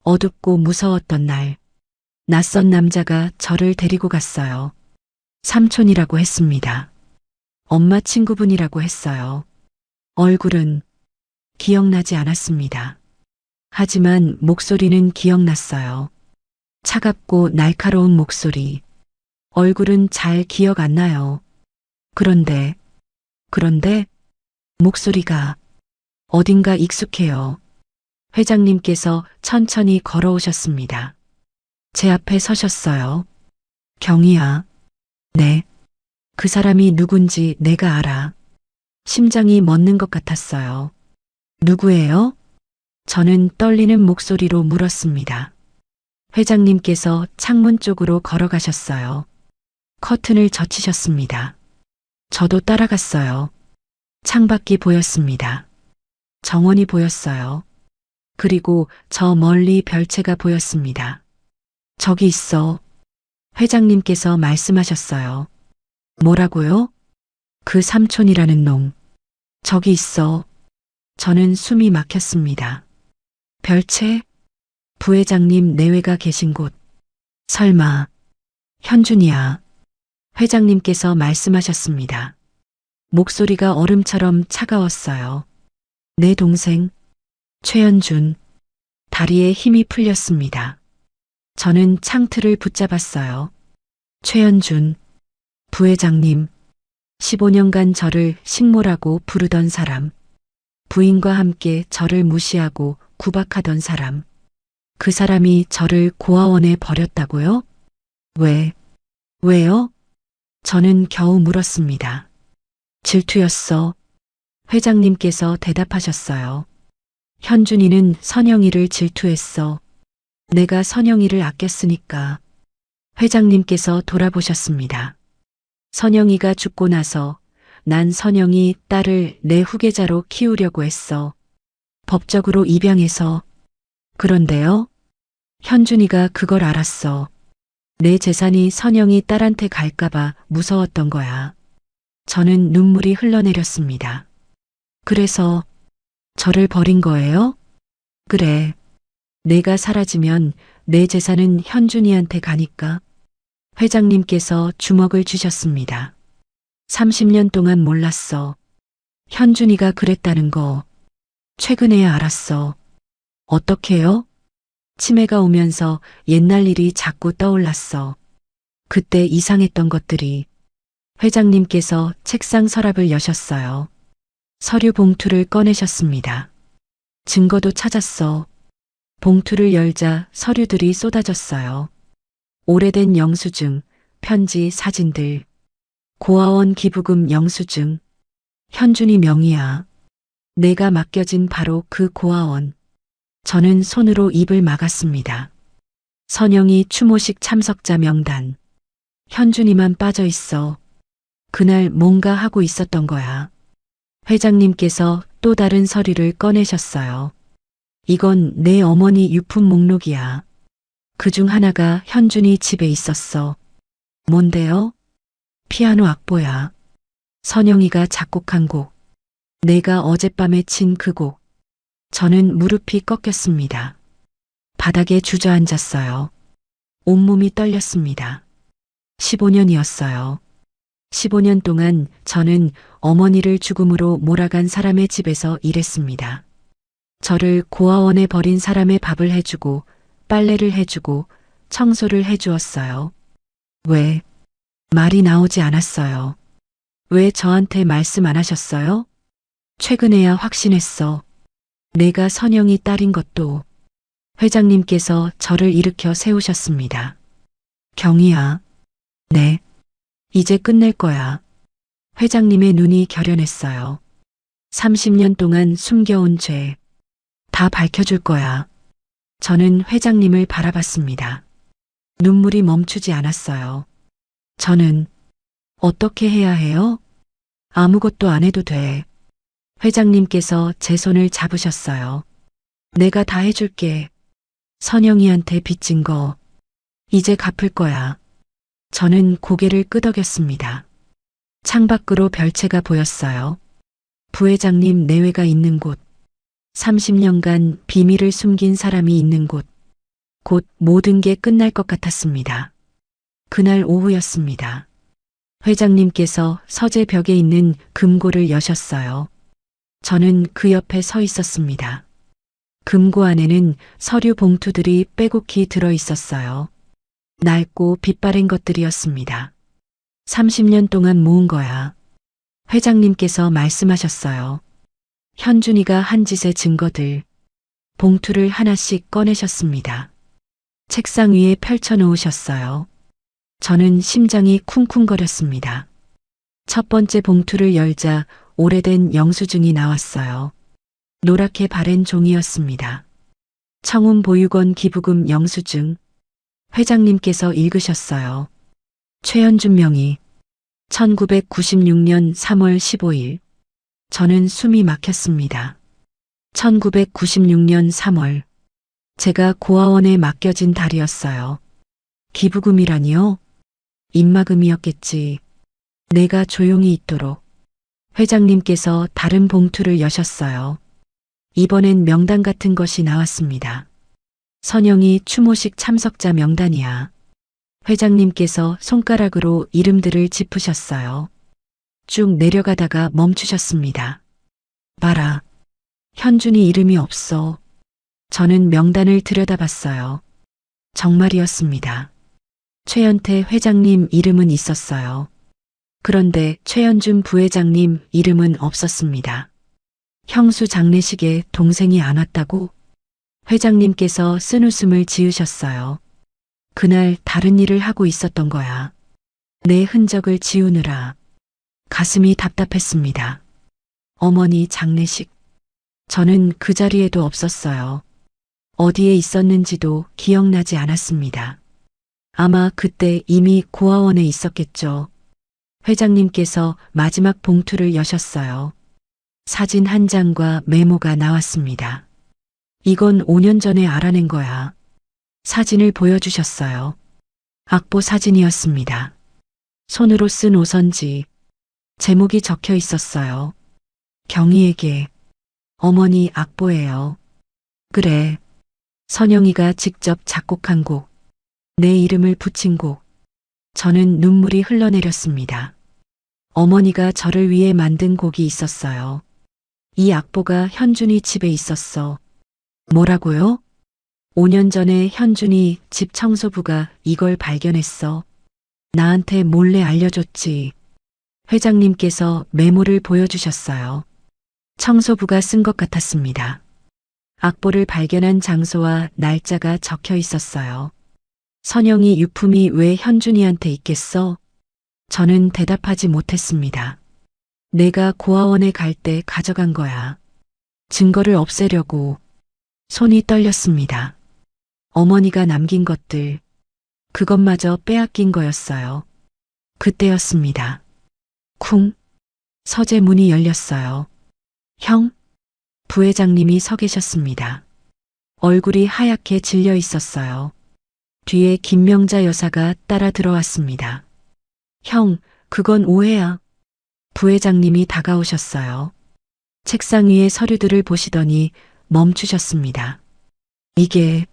어둡고 무서웠던 날, 낯선 남자가 저를 데리고 갔어요. 삼촌이라고 했습니다. 엄마 친구분이라고 했어요. 얼굴은 기억나지 않았습니다. 하지만 목소리는 기억났어요. 차갑고 날카로운 목소리. 얼굴은 잘 기억 안 나요. 그런데 목소리가 어딘가 익숙해요. 회장님께서 천천히 걸어오셨습니다. 제 앞에 서셨어요. 경희야. 네. 그 사람이 누군지 내가 알아. 심장이 멎는 것 같았어요. 누구예요? 저는 떨리는 목소리로 물었습니다. 회장님께서 창문 쪽으로 걸어가셨어요. 커튼을 젖히셨습니다. 저도 따라갔어요. 창밖이 보였습니다. 정원이 보였어요. 그리고 저 멀리 별채가 보였습니다. 저기 있어. 회장님께서 말씀하셨어요. 뭐라고요? 그 삼촌이라는 놈. 저기 있어. 저는 숨이 막혔습니다. 별채? 부회장님 내외가 계신 곳. 설마 현준이야. 회장님께서 말씀하셨습니다. 목소리가 얼음처럼 차가웠어요. 내 동생 최현준. 다리에 힘이 풀렸습니다. 저는 창틀을 붙잡았어요. 최현준. 부회장님. 15년간 저를 식모라고 부르던 사람. 부인과 함께 저를 무시하고 구박하던 사람. 그 사람이 저를 고아원에 버렸다고요? 왜요? 저는 겨우 물었습니다. 질투였어. 회장님께서 대답하셨어요. 현준이는 선영이를 질투했어. 내가 선영이를 아꼈으니까. 회장님께서 돌아보셨습니다. 선영이가 죽고 나서 난 선영이 딸을 내 후계자로 키우려고 했어. 법적으로 입양해서. 그런데요? 현준이가 그걸 알았어. 내 재산이 선영이 딸한테 갈까봐 무서웠던 거야. 저는 눈물이 흘러내렸습니다. 그래서 저를 버린 거예요? 그래. 내가 사라지면 내 재산은 현준이한테 가니까. 회장님께서 주먹을 쥐셨습니다. 30년 동안 몰랐어. 현준이가 그랬다는 거. 최근에야 알았어. 어떻게요? 치매가 오면서 옛날 일이 자꾸 떠올랐어. 그때 이상했던 것들이. 회장님께서 책상 서랍을 여셨어요. 서류 봉투를 꺼내셨습니다. 증거도 찾았어. 봉투를 열자 서류들이 쏟아졌어요. 오래된 영수증, 편지, 사진들. 고아원 기부금 영수증. 현준이 명의야. 내가 맡겨진 바로 그 고아원. 저는 손으로 입을 막았습니다. 선영이 추모식 참석자 명단. 현준이만 빠져 있어. 그날 뭔가 하고 있었던 거야. 회장님께서 또 다른 서류를 꺼내셨어요. 이건 내 어머니 유품 목록이야. 그중 하나가 현준이 집에 있었어. 뭔데요? 피아노 악보야. 선영이가 작곡한 곡. 내가 어젯밤에 친 그 곡. 저는 무릎이 꺾였습니다. 바닥에 주저앉았어요. 온몸이 떨렸습니다. 15년이었어요. 15년 동안 저는 어머니를 죽음으로 몰아간 사람의 집에서 일했습니다. 저를 고아원에 버린 사람의 밥을 해주고 빨래를 해주고 청소를 해주었어요. 왜? 말이 나오지 않았어요. 왜 저한테 말씀 안 하셨어요? 최근에야 확신했어. 내가 선영이 딸인 것도. 회장님께서 저를 일으켜 세우셨습니다. 경희야. 네. 이제 끝낼 거야. 회장님의 눈이 결연했어요. 30년 동안 숨겨온 죄. 다 밝혀줄 거야. 저는 회장님을 바라봤습니다. 눈물이 멈추지 않았어요. 저는 어떻게 해야 해요? 아무것도 안 해도 돼. 회장님께서 제 손을 잡으셨어요. 내가 다 해줄게. 선영이한테 빚진 거 이제 갚을 거야. 저는 고개를 끄덕였습니다. 창밖으로 별채가 보였어요. 부회장님 내외가 있는 곳. 30년간 비밀을 숨긴 사람이 있는 곳. 곧 모든 게 끝날 것 같았습니다. 그날 오후였습니다. 회장님께서 서재 벽에 있는 금고를 여셨어요. 저는 그 옆에 서 있었습니다. 금고 안에는 서류 봉투들이 빼곡히 들어 있었어요. 낡고 빛바랜 것들이었습니다. 30년 동안 모은 거야. 회장님께서 말씀하셨어요. 현준이가 한 짓의 증거들. 봉투를 하나씩 꺼내셨습니다. 책상 위에 펼쳐 놓으셨어요. 저는 심장이 쿵쿵거렸습니다. 첫 번째 봉투를 열자 오래된 영수증이 나왔어요. 노랗게 바랜 종이였습니다. 청운보육원 기부금 영수증. 회장님께서 읽으셨어요. 최현준 명의. 1996년 3월 15일. 저는 숨이 막혔습니다. 1996년 3월. 제가 고아원에 맡겨진 달이었어요. 기부금이라니요? 입막음이었겠지. 내가 조용히 있도록. 회장님께서 다른 봉투를 여셨어요. 이번엔 명단 같은 것이 나왔습니다. 선영이 추모식 참석자 명단이야. 회장님께서 손가락으로 이름들을 짚으셨어요. 쭉 내려가다가 멈추셨습니다. 봐라. 현준이 이름이 없어. 저는 명단을 들여다봤어요. 정말이었습니다. 최연태 회장님 이름은 있었어요. 그런데 최현준 부회장님 이름은 없었습니다. 형수 장례식에 동생이 안 왔다고? 회장님께서 쓴웃음을 지으셨어요. 그날 다른 일을 하고 있었던 거야. 내 흔적을 지우느라. 가슴이 답답했습니다. 어머니 장례식. 저는 그 자리에도 없었어요. 어디에 있었는지도 기억나지 않았습니다. 아마 그때 이미 고아원에 있었겠죠. 회장님께서 마지막 봉투를 여셨어요. 사진 한 장과 메모가 나왔습니다. 이건 5년 전에 알아낸 거야. 사진을 보여주셨어요. 악보 사진이었습니다. 손으로 쓴 오선지. 제목이 적혀 있었어요. 경희에게. 어머니 악보예요. 그래. 선영이가 직접 작곡한 곡. 내 이름을 붙인 곡. 저는 눈물이 흘러내렸습니다. 어머니가 저를 위해 만든 곡이 있었어요. 이 악보가 현준이 집에 있었어. 뭐라고요? 5년 전에 현준이 집 청소부가 이걸 발견했어. 나한테 몰래 알려줬지. 회장님께서 메모를 보여주셨어요. 청소부가 쓴 것 같았습니다. 악보를 발견한 장소와 날짜가 적혀 있었어요. 선영이 유품이 왜 현준이한테 있겠어? 저는 대답하지 못했습니다. 내가 고아원에 갈 때 가져간 거야. 증거를 없애려고. 손이 떨렸습니다. 어머니가 남긴 것들. 그것마저 빼앗긴 거였어요. 그때였습니다. 쿵. 서재 문이 열렸어요. 형? 부회장님이 서 계셨습니다. 얼굴이 하얗게 질려 있었어요. 뒤에 김명자 여사가 따라 들어왔습니다. 형, 그건 오해야. 부회장님이 다가오셨어요. 책상 위의 서류들을 보시더니 멈추셨습니다. 이게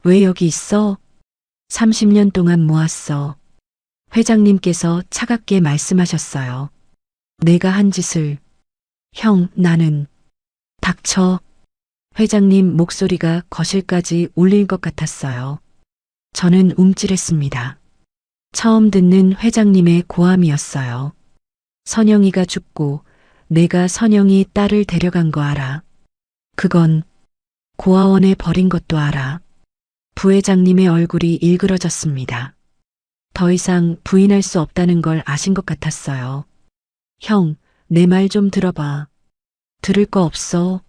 왜 여기 있어? 30년 동안 모았어. 회장님께서 차갑게 말씀하셨어요. 내가 한 짓을. 형, 나는. 닥쳐. 회장님 목소리가 거실까지 울릴 것 같았어요. 저는 움찔했습니다. 처음 듣는 회장님의 고함이었어요. 선영이가 죽고 내가 선영이 딸을 데려간 거 알아. 그건 고아원에 버린 것도 알아. 부회장님의 얼굴이 일그러졌습니다. 더 이상 부인할 수 없다는 걸 아신 것 같았어요. 형, 내 말 좀 들어봐. 들을 거 없어.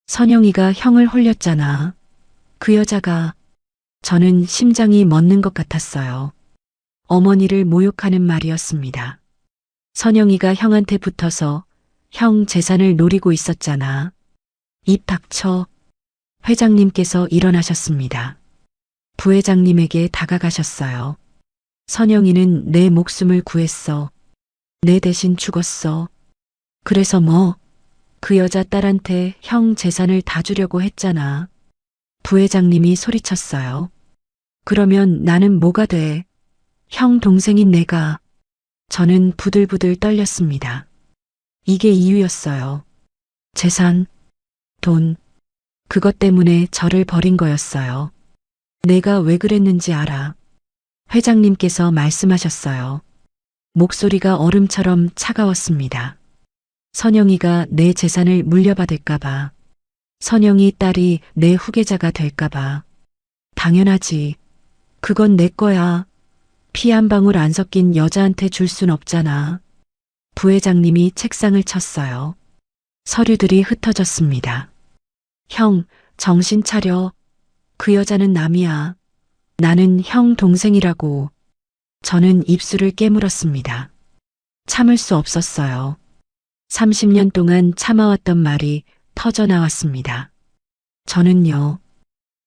선영이가 형을 홀렸잖아. 그 여자가. 저는 심장이 멎는 것 같았어요. 어머니를 모욕하는 말이었습니다. 선영이가 형한테 붙어서 형 재산을 노리고 있었잖아. 입 닥쳐. 회장님께서 일어나셨습니다. 부회장님에게 다가가셨어요. 선영이는 내 목숨을 구했어. 내 대신 죽었어. 그래서 뭐? 그 여자 딸한테 형 재산을 다 주려고 했잖아. 부회장님이 소리쳤어요. 그러면 나는 뭐가 돼? 형 동생인 내가. 저는 부들부들 떨렸습니다. 이게 이유였어요. 재산, 돈, 그것 때문에 저를 버린 거였어요. 내가 왜 그랬는지 알아. 회장님께서 말씀하셨어요. 목소리가 얼음처럼 차가웠습니다. 선영이가 내 재산을 물려받을까봐. 선영이 딸이 내 후계자가 될까봐. 당연하지. 그건 내 거야. 피 한 방울 안 섞인 여자한테 줄 순 없잖아. 부회장님이 책상을 쳤어요. 서류들이 흩어졌습니다. 형, 정신 차려. 그 여자는 남이야. 나는 형 동생이라고. 저는 입술을 깨물었습니다. 참을 수 없었어요. 30년 동안 참아왔던 말이 터져 나왔습니다. 저는요.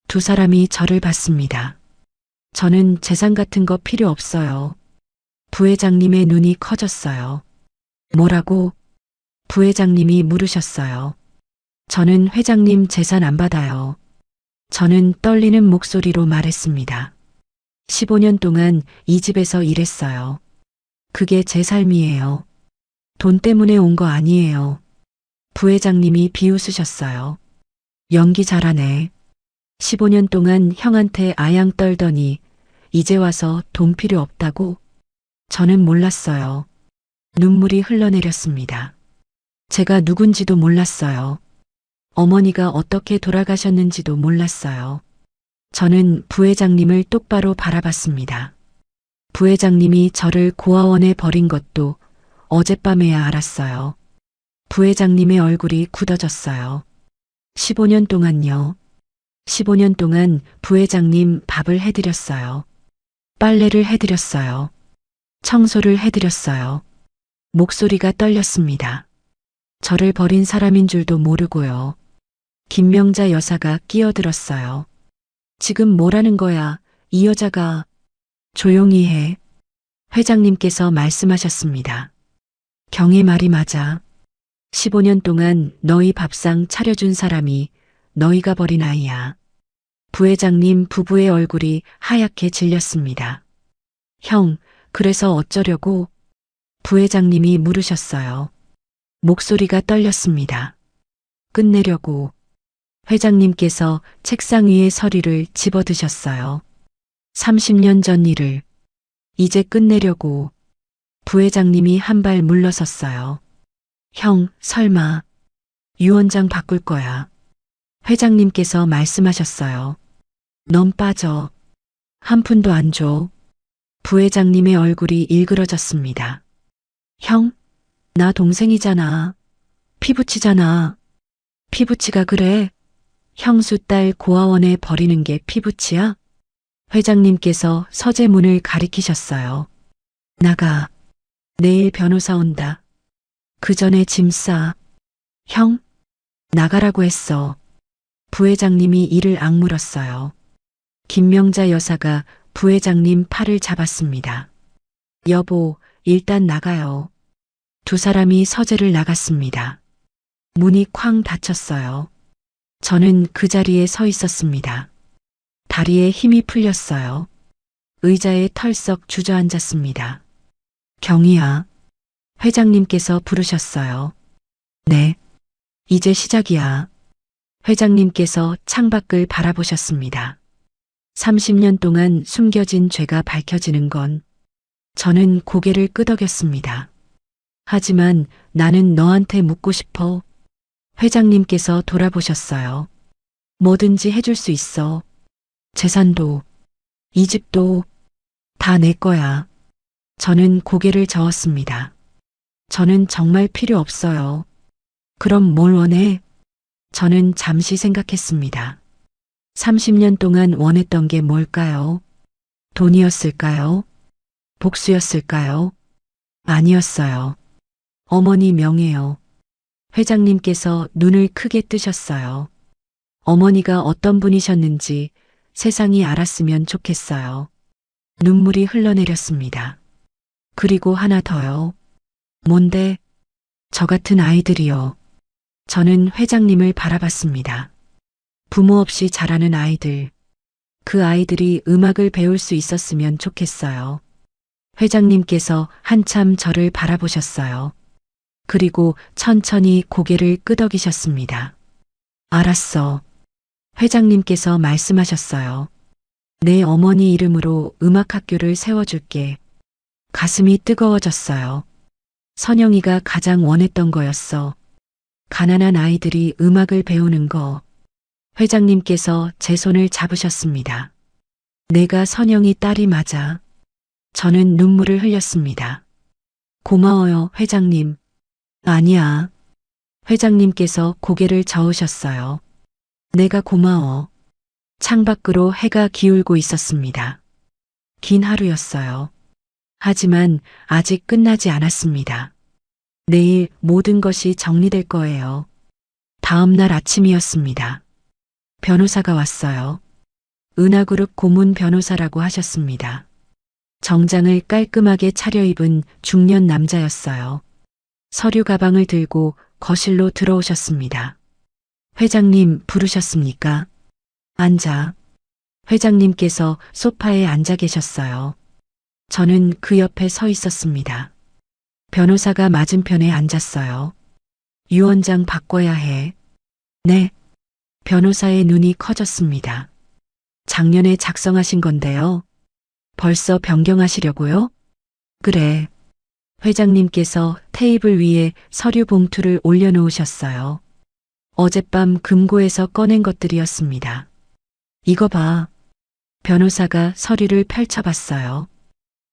두 사람이 저를 봤습니다. 저는 재산 같은 거 필요 없어요. 부회장님의 눈이 커졌어요. 뭐라고? 부회장님이 물으셨어요. 저는 회장님 재산 안 받아요. 저는 떨리는 목소리로 말했습니다. 15년 동안 이 집에서 일했어요. 그게 제 삶이에요. 돈 때문에 온 거 아니에요. 부회장님이 비웃으셨어요. 연기 잘하네. 15년 동안 형한테 아양 떨더니 이제 와서 돈 필요 없다고? 저는 몰랐어요. 눈물이 흘러내렸습니다. 제가 누군지도 몰랐어요. 어머니가 어떻게 돌아가셨는지도 몰랐어요. 저는 부회장님을 똑바로 바라봤습니다. 부회장님이 저를 고아원에 버린 것도 어젯밤에야 알았어요. 부회장님의 얼굴이 굳어졌어요. 15년 동안요. 15년 동안 부회장님 밥을 해드렸어요. 빨래를 해드렸어요. 청소를 해드렸어요. 목소리가 떨렸습니다. 저를 버린 사람인 줄도 모르고요. 김명자 여사가 끼어들었어요. 지금 뭐라는 거야? 이 여자가. 조용히 해. 회장님께서 말씀하셨습니다. 경의 말이 맞아. 15년 동안 너희 밥상 차려준 사람이 너희가 버린 아이야. 부회장님 부부의 얼굴이 하얗게 질렸습니다. 형, 그래서 어쩌려고? 부회장님이 물으셨어요. 목소리가 떨렸습니다. 끝내려고. 회장님께서 책상 위의 서류를 집어드셨어요. 30년 전 일을 이제 끝내려고. 부회장님이 한 발 물러섰어요. 형, 설마 유언장 바꿀 거야. 회장님께서 말씀하셨어요. 넌 빠져. 한 푼도 안 줘. 부회장님의 얼굴이 일그러졌습니다. 형, 나 동생이잖아. 피부치잖아. 피부치가 그래? 형수 딸 고아원에 버리는 게 피부치야? 회장님께서 서재 문을 가리키셨어요. 나가. 내일 변호사 온다. 그 전에 짐 싸. 형, 나가라고 했어. 부회장님이 이를 악물었어요. 김명자 여사가 부회장님 팔을 잡았습니다. 여보, 일단 나가요. 두 사람이 서재를 나갔습니다. 문이 쾅 닫혔어요. 저는 그 자리에 서 있었습니다. 다리에 힘이 풀렸어요. 의자에 털썩 주저앉았습니다. 경희야, 회장님께서 부르셨어요. 네, 이제 시작이야. 회장님께서 창밖을 바라보셨습니다. 30년 동안 숨겨진 죄가 밝혀지는 건 저는 고개를 끄덕였습니다. 하지만 나는 너한테 묻고 싶어. 회장님께서 돌아보셨어요. 뭐든지 해줄 수 있어. 재산도, 이 집도 다 내 거야. 저는 고개를 저었습니다. 저는 정말 필요 없어요. 그럼 뭘 원해? 저는 잠시 생각했습니다. 30년 동안 원했던 게 뭘까요? 돈이었을까요? 복수였을까요? 아니었어요. 어머니 명예요. 회장님께서 눈을 크게 뜨셨어요. 어머니가 어떤 분이셨는지 세상이 알았으면 좋겠어요. 눈물이 흘러내렸습니다. 그리고 하나 더요. 뭔데? 저 같은 아이들이요. 저는 회장님을 바라봤습니다. 부모 없이 자라는 아이들. 그 아이들이 음악을 배울 수 있었으면 좋겠어요. 회장님께서 한참 저를 바라보셨어요. 그리고 천천히 고개를 끄덕이셨습니다. 알았어. 회장님께서 말씀하셨어요. 내 어머니 이름으로 음악학교를 세워줄게. 가슴이 뜨거워졌어요. 선영이가 가장 원했던 거였어. 가난한 아이들이 음악을 배우는 거. 회장님께서 제 손을 잡으셨습니다. 내가 선영이 딸이 맞아. 저는 눈물을 흘렸습니다. 고마워요, 회장님. 아니야. 회장님께서 고개를 저으셨어요. 내가 고마워. 창밖으로 해가 기울고 있었습니다. 긴 하루였어요. 하지만 아직 끝나지 않았습니다. 내일 모든 것이 정리될 거예요. 다음 날 아침이었습니다. 변호사가 왔어요. 은하그룹 고문 변호사라고 하셨습니다. 정장을 깔끔하게 차려입은 중년 남자였어요. 서류 가방을 들고 거실로 들어오셨습니다. 회장님 부르셨습니까? 앉아. 회장님께서 소파에 앉아 계셨어요. 저는 그 옆에 서 있었습니다. 변호사가 맞은편에 앉았어요. 유언장 바꿔야 해. 네. 변호사의 눈이 커졌습니다. 작년에 작성하신 건데요. 벌써 변경하시려고요? 그래. 회장님께서 테이블 위에 서류 봉투를 올려놓으셨어요. 어젯밤 금고에서 꺼낸 것들이었습니다. 이거 봐. 변호사가 서류를 펼쳐봤어요.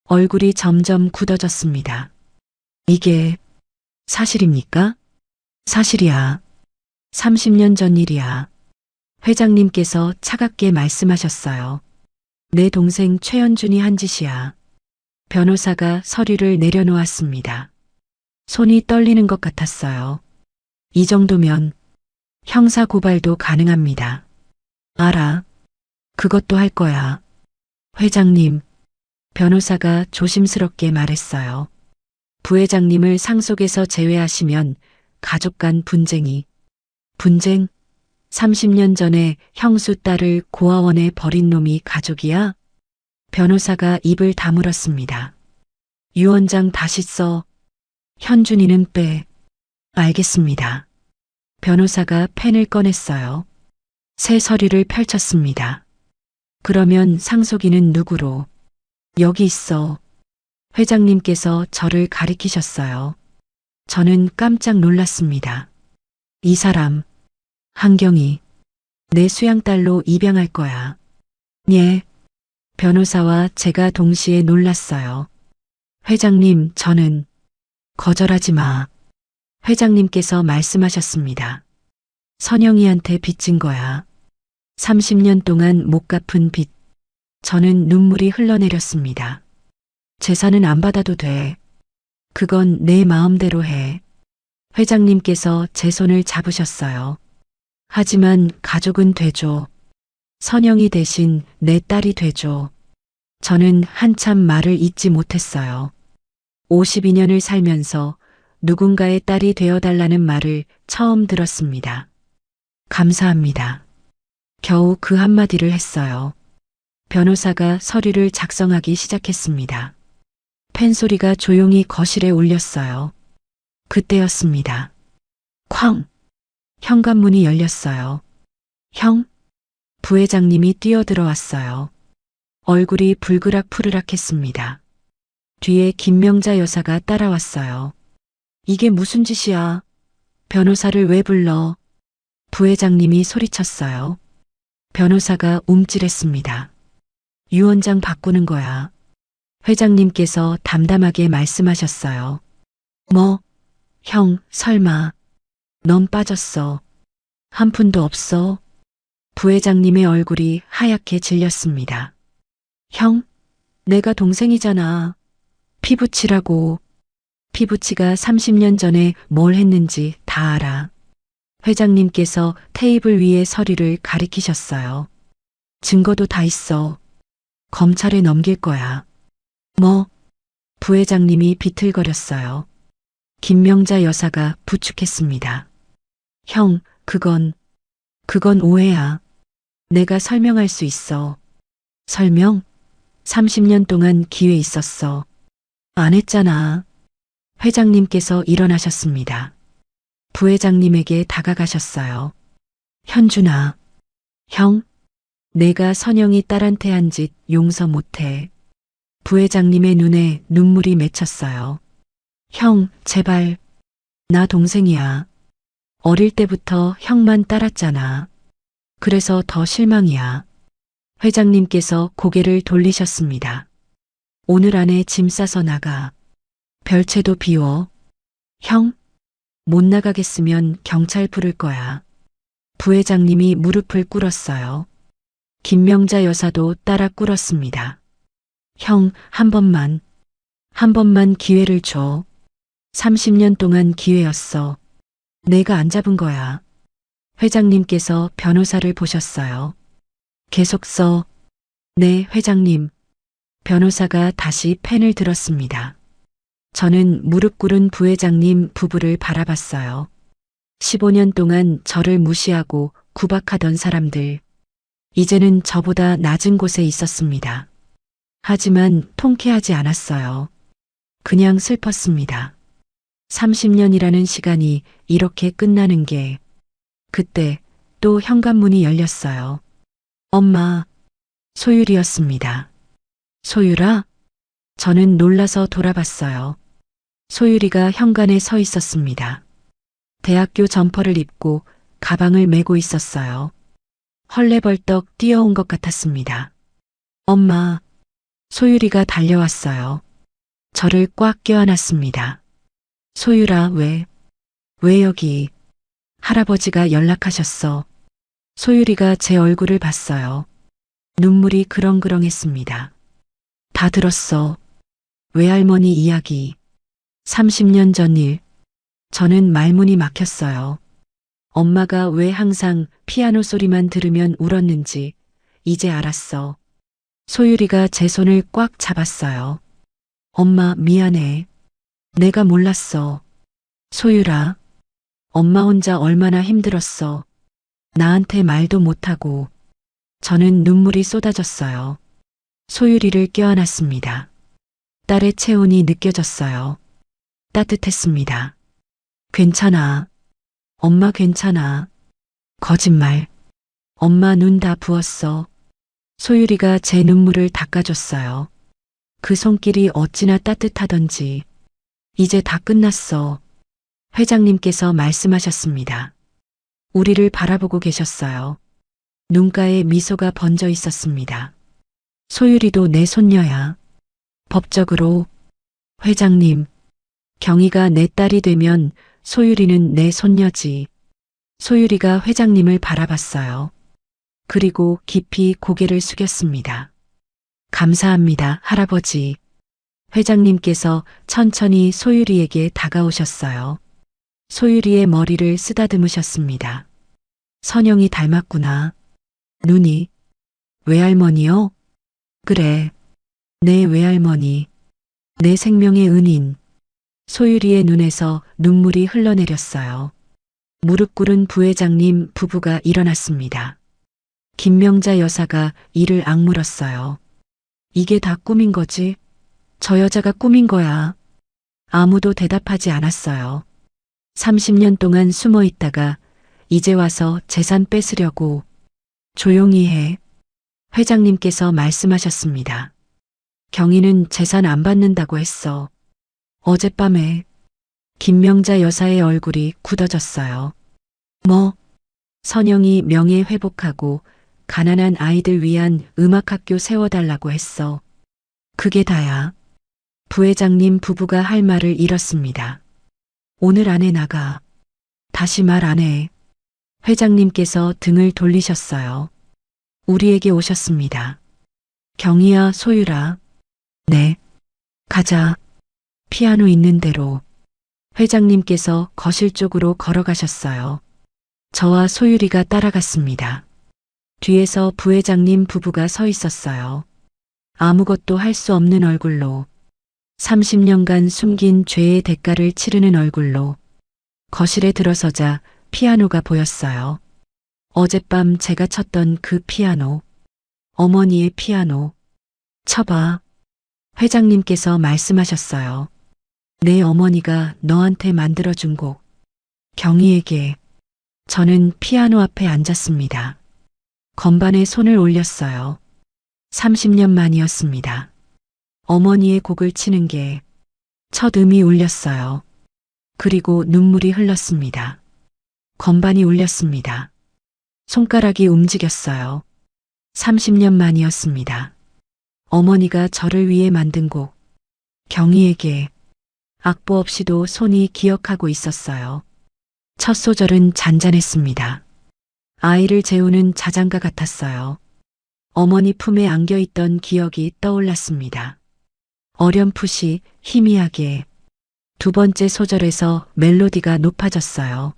얼굴이 점점 굳어졌습니다. 이게 사실입니까? 사실이야. 30년 전 일이야. 회장님께서 차갑게 말씀하셨어요. 내 동생 최현준이 한 짓이야. 변호사가 서류를 내려놓았습니다. 손이 떨리는 것 같았어요. 이 정도면 형사 고발도 가능합니다. 알아. 그것도 할 거야. 회장님, 변호사가 조심스럽게 말했어요. 부회장님을 상속에서 제외하시면 가족 간 분쟁이. 분쟁? 30년 전에 형수 딸을 고아원에 버린 놈이 가족이야? 변호사가 입을 다물었습니다. 유언장 다시 써. 현준이는 빼. 알겠습니다. 변호사가 펜을 꺼냈어요. 새 서류를 펼쳤습니다. 그러면 상속인은 누구로? 여기 있어. 회장님께서 저를 가리키셨어요. 저는 깜짝 놀랐습니다. 이 사람, 한경이, 내 수양딸로 입양할 거야. 예. 변호사와 제가 동시에 놀랐어요. 회장님, 저는 거절하지 마. 회장님께서 말씀하셨습니다. 선영이한테 빚진 거야. 30년 동안 못 갚은 빚. 저는 눈물이 흘러내렸습니다. 재산은 안 받아도 돼. 그건 내 마음대로 해. 회장님께서 제 손을 잡으셨어요. 하지만 가족은 되죠. 선영이 대신 내 딸이 되죠. 저는 한참 말을 잇지 못했어요. 52년을 살면서 누군가의 딸이 되어달라는 말을 처음 들었습니다. 감사합니다. 겨우 그 한마디를 했어요. 변호사가 서류를 작성하기 시작했습니다. 펜소리가 조용히 거실에 울렸어요. 그때였습니다. 쾅! 현관문이 열렸어요. 형? 부회장님이 뛰어들어왔어요. 얼굴이 불그락푸르락했습니다. 뒤에 김명자 여사가 따라왔어요. 이게 무슨 짓이야? 변호사를 왜 불러? 부회장님이 소리쳤어요. 변호사가 움찔했습니다. 유언장 바꾸는 거야. 회장님께서 담담하게 말씀하셨어요. 뭐? 형, 설마. 넌 빠졌어. 한 푼도 없어. 부회장님의 얼굴이 하얗게 질렸습니다. 형, 내가 동생이잖아. 피부치라고. 피부치가 30년 전에 뭘 했는지 다 알아. 회장님께서 테이블 위에 서류를 가리키셨어요. 증거도 다 있어. 검찰에 넘길 거야. 뭐? 부회장님이 비틀거렸어요. 김명자 여사가 부축했습니다. 형, 그건 오해야. 내가 설명할 수 있어. 설명? 30년 동안 기회 있었어. 안 했잖아. 회장님께서 일어나셨습니다. 부회장님에게 다가가셨어요. 현준아. 형, 내가 선영이 딸한테 한 짓 용서 못해. 부회장님의 눈에 눈물이 맺혔어요. 형, 제발. 나 동생이야. 어릴 때부터 형만 따랐잖아. 그래서 더 실망이야. 회장님께서 고개를 돌리셨습니다. 오늘 안에 짐 싸서 나가. 별채도 비워. 형, 못 나가겠으면 경찰 부를 거야. 부회장님이 무릎을 꿇었어요. 김명자 여사도 따라 꿇었습니다. 형, 한 번만 기회를 줘. 30년 동안 기회였어. 내가 안 잡은 거야. 회장님께서 변호사를 보셨어요. 계속 써. 네, 회장님. 변호사가 다시 펜을 들었습니다. 저는 무릎 꿇은 부회장님 부부를 바라봤어요. 15년 동안 저를 무시하고 구박하던 사람들. 이제는 저보다 낮은 곳에 있었습니다. 하지만 통쾌하지 않았어요. 그냥 슬펐습니다. 30년이라는 시간이 이렇게 끝나는 게. 그때 또 현관문이 열렸어요. 엄마, 소율이었습니다. 소율아? 저는 놀라서 돌아봤어요. 소율이가 현관에 서 있었습니다. 대학교 점퍼를 입고 가방을 메고 있었어요. 헐레벌떡 뛰어온 것 같았습니다. 엄마, 소율이가 달려왔어요. 저를 꽉 껴안았습니다. 소율아, 왜 여기? 할아버지가 연락하셨어. 소율이가 제 얼굴을 봤어요. 눈물이 그렁그렁했습니다. 다 들었어. 외할머니 이야기. 30년 전 일. 저는 말문이 막혔어요. 엄마가 왜 항상 피아노 소리만 들으면 울었는지 이제 알았어. 소율이가 제 손을 꽉 잡았어요. 엄마, 미안해. 내가 몰랐어. 소율아, 엄마 혼자 얼마나 힘들었어. 나한테 말도 못하고. 저는 눈물이 쏟아졌어요. 소율이를 껴안았습니다. 딸의 체온이 느껴졌어요. 따뜻했습니다. 괜찮아. 엄마 괜찮아. 거짓말. 엄마 눈 다 부었어. 소율이가 제 눈물을 닦아줬어요. 그 손길이 어찌나 따뜻하던지. 이제 다 끝났어. 회장님께서 말씀하셨습니다. 우리를 바라보고 계셨어요. 눈가에 미소가 번져 있었습니다. 소율이도 내 손녀야. 법적으로. 회장님, 경희가 내 딸이 되면 소율이는 내 손녀지. 소율이가 회장님을 바라봤어요. 그리고 깊이 고개를 숙였습니다. 감사합니다, 할아버지. 회장님께서 천천히 소유리에게 다가오셨어요. 소유리의 머리를 쓰다듬으셨습니다. 선영이 닮았구나. 눈이. 외할머니요? 그래. 내 외할머니. 내 생명의 은인. 소유리의 눈에서 눈물이 흘러내렸어요. 무릎 꿇은 부회장님 부부가 일어났습니다. 김명자 여사가 이를 악물었어요. 이게 다 꿈인 거지? 저 여자가 꿈인 거야. 아무도 대답하지 않았어요. 30년 동안 숨어 있다가 이제 와서 재산 뺏으려고. 조용히 해. 회장님께서 말씀하셨습니다. 경희는 재산 안 받는다고 했어. 어젯밤에. 김명자 여사의 얼굴이 굳어졌어요. 뭐? 선영이 명예 회복하고 가난한 아이들 위한 음악학교 세워달라고 했어. 그게 다야. 부회장님 부부가 할 말을 잃었습니다. 오늘 안에 나가. 다시 말 안 해. 회장님께서 등을 돌리셨어요. 우리에게 오셨습니다. 경희야, 소유라. 네. 가자. 피아노 있는 대로. 회장님께서 거실 쪽으로 걸어가셨어요. 저와 소유리가 따라갔습니다. 뒤에서 부회장님 부부가 서 있었어요. 아무것도 할 수 없는 얼굴로. 30년간 숨긴 죄의 대가를 치르는 얼굴로. 거실에 들어서자 피아노가 보였어요. 어젯밤 제가 쳤던 그 피아노. 어머니의 피아노. 쳐봐. 회장님께서 말씀하셨어요. 내 어머니가 너한테 만들어준 곡. 경희에게. 저는 피아노 앞에 앉았습니다. 건반에 손을 올렸어요. 30년 만이었습니다. 어머니의 곡을 치는 게 첫 음이 울렸어요. 그리고 눈물이 흘렀습니다. 건반이 울렸습니다. 손가락이 움직였어요. 30년 만이었습니다. 어머니가 저를 위해 만든 곡. 경희에게. 악보 없이도 손이 기억하고 있었어요. 첫 소절은 잔잔했습니다. 아이를 재우는 자장가 같았어요. 어머니 품에 안겨있던 기억이 떠올랐습니다. 어렴풋이 희미하게. 두 번째 소절에서 멜로디가 높아졌어요.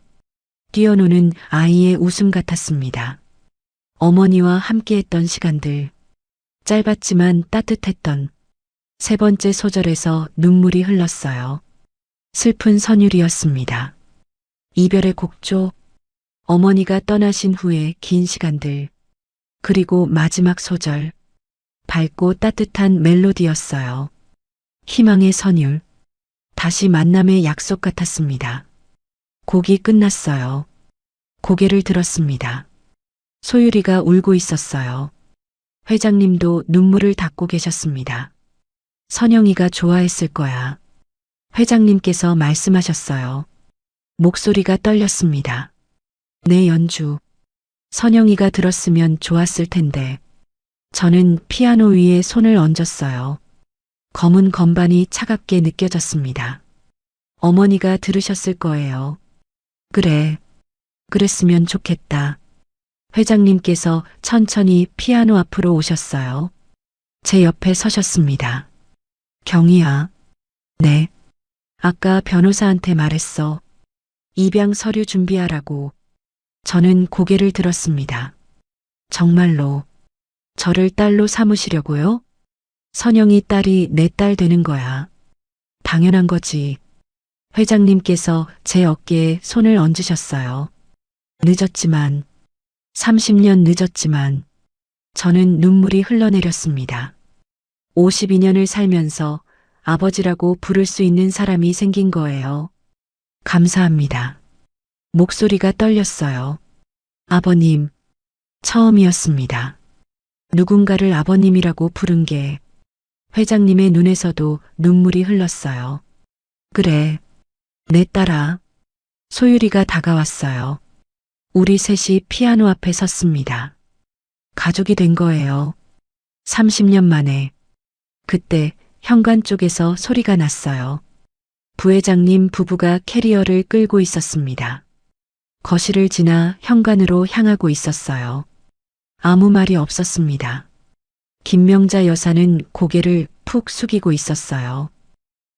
뛰어노는 아이의 웃음 같았습니다. 어머니와 함께했던 시간들. 짧았지만 따뜻했던. 세 번째 소절에서 눈물이 흘렀어요. 슬픈 선율이었습니다. 이별의 곡조. 어머니가 떠나신 후에 긴 시간들. 그리고 마지막 소절. 밝고 따뜻한 멜로디였어요. 희망의 선율. 다시 만남의 약속 같았습니다. 곡이 끝났어요. 고개를 들었습니다. 소유리가 울고 있었어요. 회장님도 눈물을 닦고 계셨습니다. 선영이가 좋아했을 거야. 회장님께서 말씀하셨어요. 목소리가 떨렸습니다. 내 연주. 선영이가 들었으면 좋았을 텐데. 저는 피아노 위에 손을 얹었어요. 검은 건반이 차갑게 느껴졌습니다. 어머니가 들으셨을 거예요. 그래. 그랬으면 좋겠다. 회장님께서 천천히 피아노 앞으로 오셨어요. 제 옆에 서셨습니다. 경희야. 네. 아까 변호사한테 말했어. 입양 서류 준비하라고. 저는 고개를 들었습니다. 정말로. 저를 딸로 삼으시려고요? 선영이 딸이 내 딸 되는 거야. 당연한 거지. 회장님께서 제 어깨에 손을 얹으셨어요. 늦었지만, 30년 늦었지만, 저는 눈물이 흘러내렸습니다. 52년을 살면서 아버지라고 부를 수 있는 사람이 생긴 거예요. 감사합니다. 목소리가 떨렸어요. 아버님, 처음이었습니다. 누군가를 아버님이라고 부른 게 회장님의 눈에서도 눈물이 흘렀어요. 그래, 내 딸아. 소유리가 다가왔어요. 우리 셋이 피아노 앞에 섰습니다. 가족이 된 거예요. 30년 만에. 그때 현관 쪽에서 소리가 났어요. 부회장님 부부가 캐리어를 끌고 있었습니다. 거실을 지나 현관으로 향하고 있었어요. 아무 말이 없었습니다. 김명자 여사는 고개를 푹 숙이고 있었어요.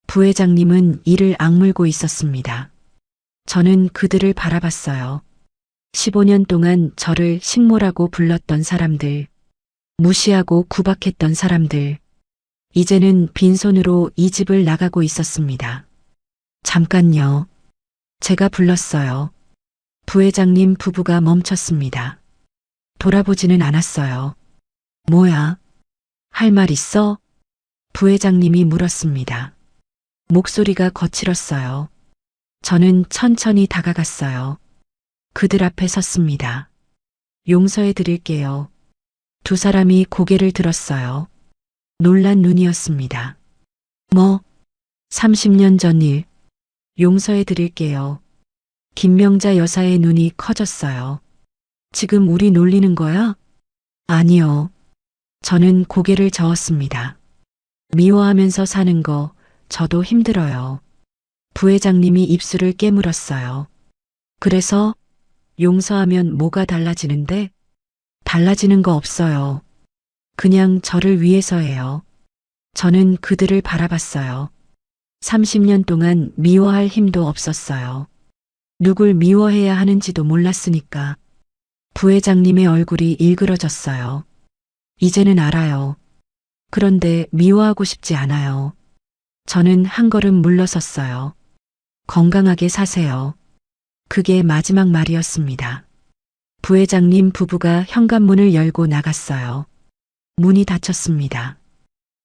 부회장님은 이를 악물고 있었습니다. 저는 그들을 바라봤어요. 15년 동안 저를 식모라고 불렀던 사람들, 무시하고 구박했던 사람들, 이제는 빈손으로 이 집을 나가고 있었습니다. 잠깐요. 제가 불렀어요. 부회장님 부부가 멈췄습니다. 돌아보지는 않았어요. 뭐야? 할 말 있어? 부회장님이 물었습니다. 목소리가 거칠었어요. 저는 천천히 다가갔어요. 그들 앞에 섰습니다. 용서해 드릴게요. 두 사람이 고개를 들었어요. 놀란 눈이었습니다. 뭐? 30년 전 일. 용서해 드릴게요. 김명자 여사의 눈이 커졌어요. 지금 우리 놀리는 거야? 아니요. 저는 고개를 저었습니다. 미워하면서 사는 거 저도 힘들어요. 부회장님이 입술을 깨물었어요. 그래서 용서하면 뭐가 달라지는데? 달라지는 거 없어요. 그냥 저를 위해서예요. 저는 그들을 바라봤어요. 30년 동안 미워할 힘도 없었어요. 누굴 미워해야 하는지도 몰랐으니까. 부회장님의 얼굴이 일그러졌어요. 이제는 알아요. 그런데 미워하고 싶지 않아요. 저는 한 걸음 물러섰어요. 건강하게 사세요. 그게 마지막 말이었습니다. 부회장님 부부가 현관문을 열고 나갔어요. 문이 닫혔습니다.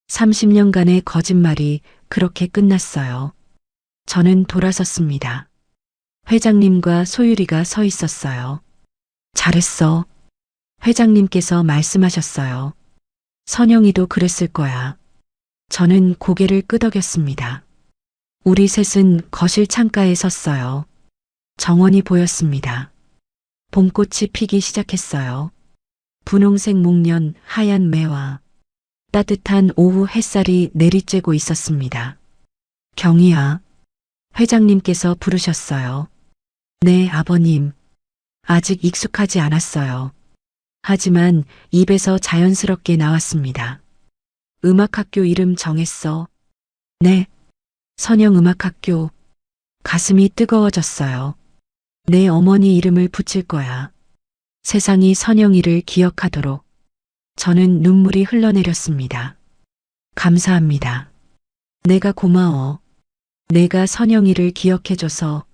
30년간의 거짓말이 그렇게 끝났어요. 저는 돌아섰습니다. 회장님과 소율이가 서 있었어요. 잘했어. 회장님께서 말씀하셨어요. 선영이도 그랬을 거야. 저는 고개를 끄덕였습니다. 우리 셋은 거실 창가에 섰어요. 정원이 보였습니다. 봄꽃이 피기 시작했어요. 분홍색 목련, 하얀 매화, 따뜻한 오후 햇살이 내리쬐고 있었습니다. 경희야, 회장님께서 부르셨어요. 네, 아버님. 아직 익숙하지 않았어요. 하지만 입에서 자연스럽게 나왔습니다. 음악학교 이름 정했어. 네. 선영음악학교. 가슴이 뜨거워졌어요. 내 어머니 이름을 붙일 거야. 세상이 선영이를 기억하도록. 저는 눈물이 흘러내렸습니다. 감사합니다. 내가 고마워. 내가 선영이를 기억해줘서.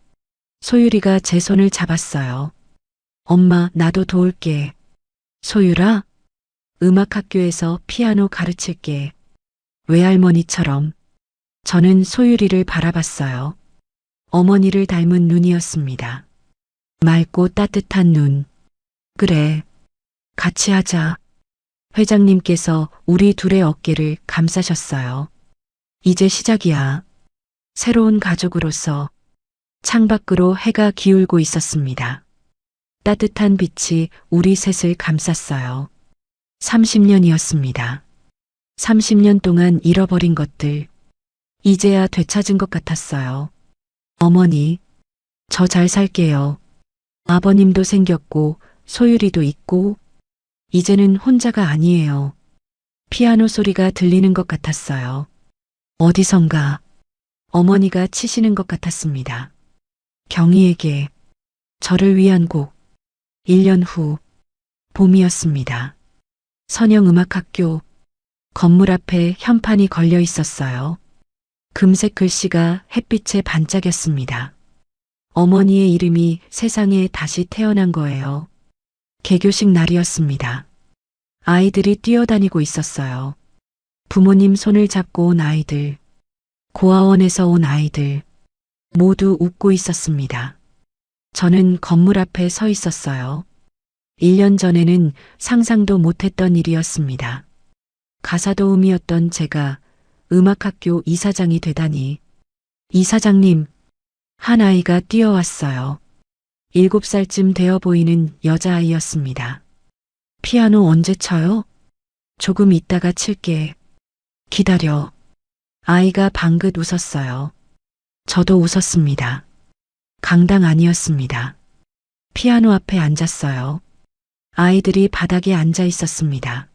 소율이가 제 손을 잡았어요. 엄마, 나도 도울게. 소율아, 음악학교에서 피아노 가르칠게. 외할머니처럼. 저는 소율이를 바라봤어요. 어머니를 닮은 눈이었습니다. 맑고 따뜻한 눈. 그래, 같이 하자. 회장님께서 우리 둘의 어깨를 감싸셨어요. 이제 시작이야. 새로운 가족으로서. 창밖으로 해가 기울고 있었습니다. 따뜻한 빛이 우리 셋을 감쌌어요. 30년이었습니다. 30년 동안 잃어버린 것들. 이제야 되찾은 것 같았어요. 어머니, 저 잘 살게요. 아버님도 생겼고 소율이도 있고 이제는 혼자가 아니에요. 피아노 소리가 들리는 것 같았어요. 어디선가 어머니가 치시는 것 같았습니다. 경희에게 저를 위한 곡. 1년 후 봄이었습니다. 선영음악학교 건물 앞에 현판이 걸려 있었어요. 금색 글씨가 햇빛에 반짝였습니다. 어머니의 이름이 세상에 다시 태어난 거예요. 개교식 날이었습니다. 아이들이 뛰어다니고 있었어요. 부모님 손을 잡고 온 아이들, 고아원에서 온 아이들, 모두 웃고 있었습니다. 저는 건물 앞에 서 있었어요. 1년 전에는 상상도 못했던 일이었습니다. 가사도우미였던 제가 음악학교 이사장이 되다니. 이사장님, 한 아이가 뛰어왔어요. 7살쯤 되어 보이는 여자아이였습니다. 피아노 언제 쳐요? 조금 있다가 칠게. 기다려. 아이가 방긋 웃었어요. 저도 웃었습니다. 강당 아니었습니다. 피아노 앞에 앉았어요. 아이들이 바닥에 앉아 있었습니다.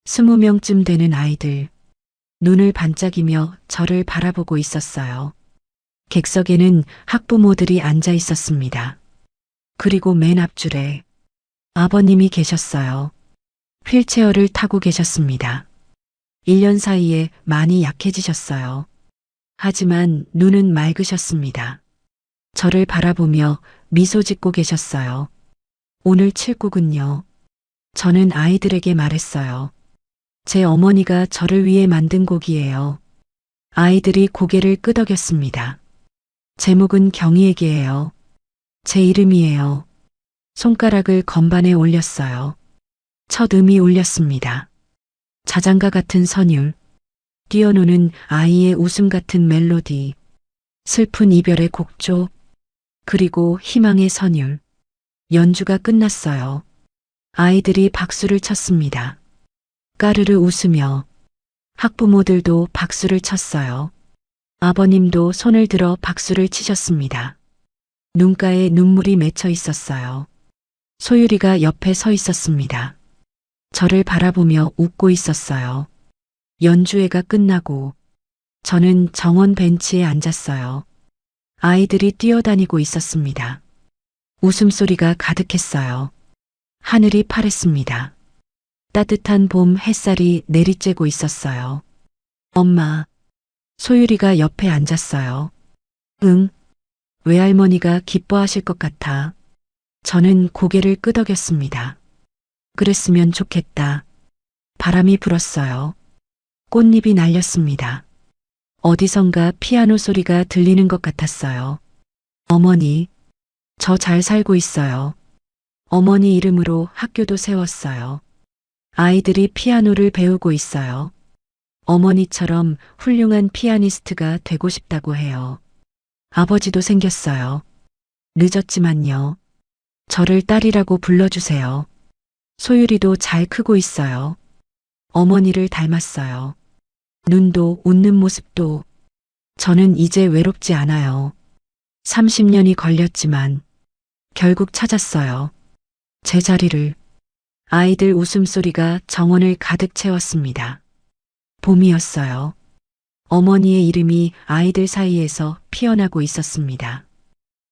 20명쯤 되는 아이들. 눈을 반짝이며 저를 바라보고 있었어요. 객석에는 학부모들이 앉아 있었습니다. 그리고 맨 앞줄에 아버님이 계셨어요. 휠체어를 타고 계셨습니다. 1년 사이에 많이 약해지셨어요. 하지만 눈은 맑으셨습니다. 저를 바라보며 미소 짓고 계셨어요. 오늘 칠곡은요. 저는 아이들에게 말했어요. 제 어머니가 저를 위해 만든 곡이에요. 아이들이 고개를 끄덕였습니다. 제목은 경희에게예요. 제 이름이에요. 손가락을 건반에 올렸어요. 첫 음이 울렸습니다. 자장가 같은 선율, 뛰어노는 아이의 웃음 같은 멜로디, 슬픈 이별의 곡조, 그리고 희망의 선율. 연주가 끝났어요. 아이들이 박수를 쳤습니다. 까르르 웃으며 학부모들도 박수를 쳤어요. 아버님도 손을 들어 박수를 치셨습니다. 눈가에 눈물이 맺혀 있었어요. 소율이가 옆에 서 있었습니다. 저를 바라보며 웃고 있었어요. 연주회가 끝나고 저는 정원 벤치에 앉았어요. 아이들이 뛰어다니고 있었습니다. 웃음소리가 가득했어요. 하늘이 파랬습니다. 따뜻한 봄 햇살이 내리쬐고 있었어요. 엄마, 소율이가 옆에 앉았어요. 응, 외할머니가 기뻐하실 것 같아. 저는 고개를 끄덕였습니다. 그랬으면 좋겠다. 바람이 불었어요. 꽃잎이 날렸습니다. 어디선가 피아노 소리가 들리는 것 같았어요. 어머니, 저 잘 살고 있어요. 어머니 이름으로 학교도 세웠어요. 아이들이 피아노를 배우고 있어요. 어머니처럼 훌륭한 피아니스트가 되고 싶다고 해요. 아버지도 생겼어요. 늦었지만요. 저를 딸이라고 불러주세요. 소율이도 잘 크고 있어요. 어머니를 닮았어요. 눈도 웃는 모습도. 저는 이제 외롭지 않아요. 30년이 걸렸지만 결국 찾았어요. 제 자리를. 아이들 웃음소리가 정원을 가득 채웠습니다. 봄이었어요. 어머니의 이름이 아이들 사이에서 피어나고 있었습니다.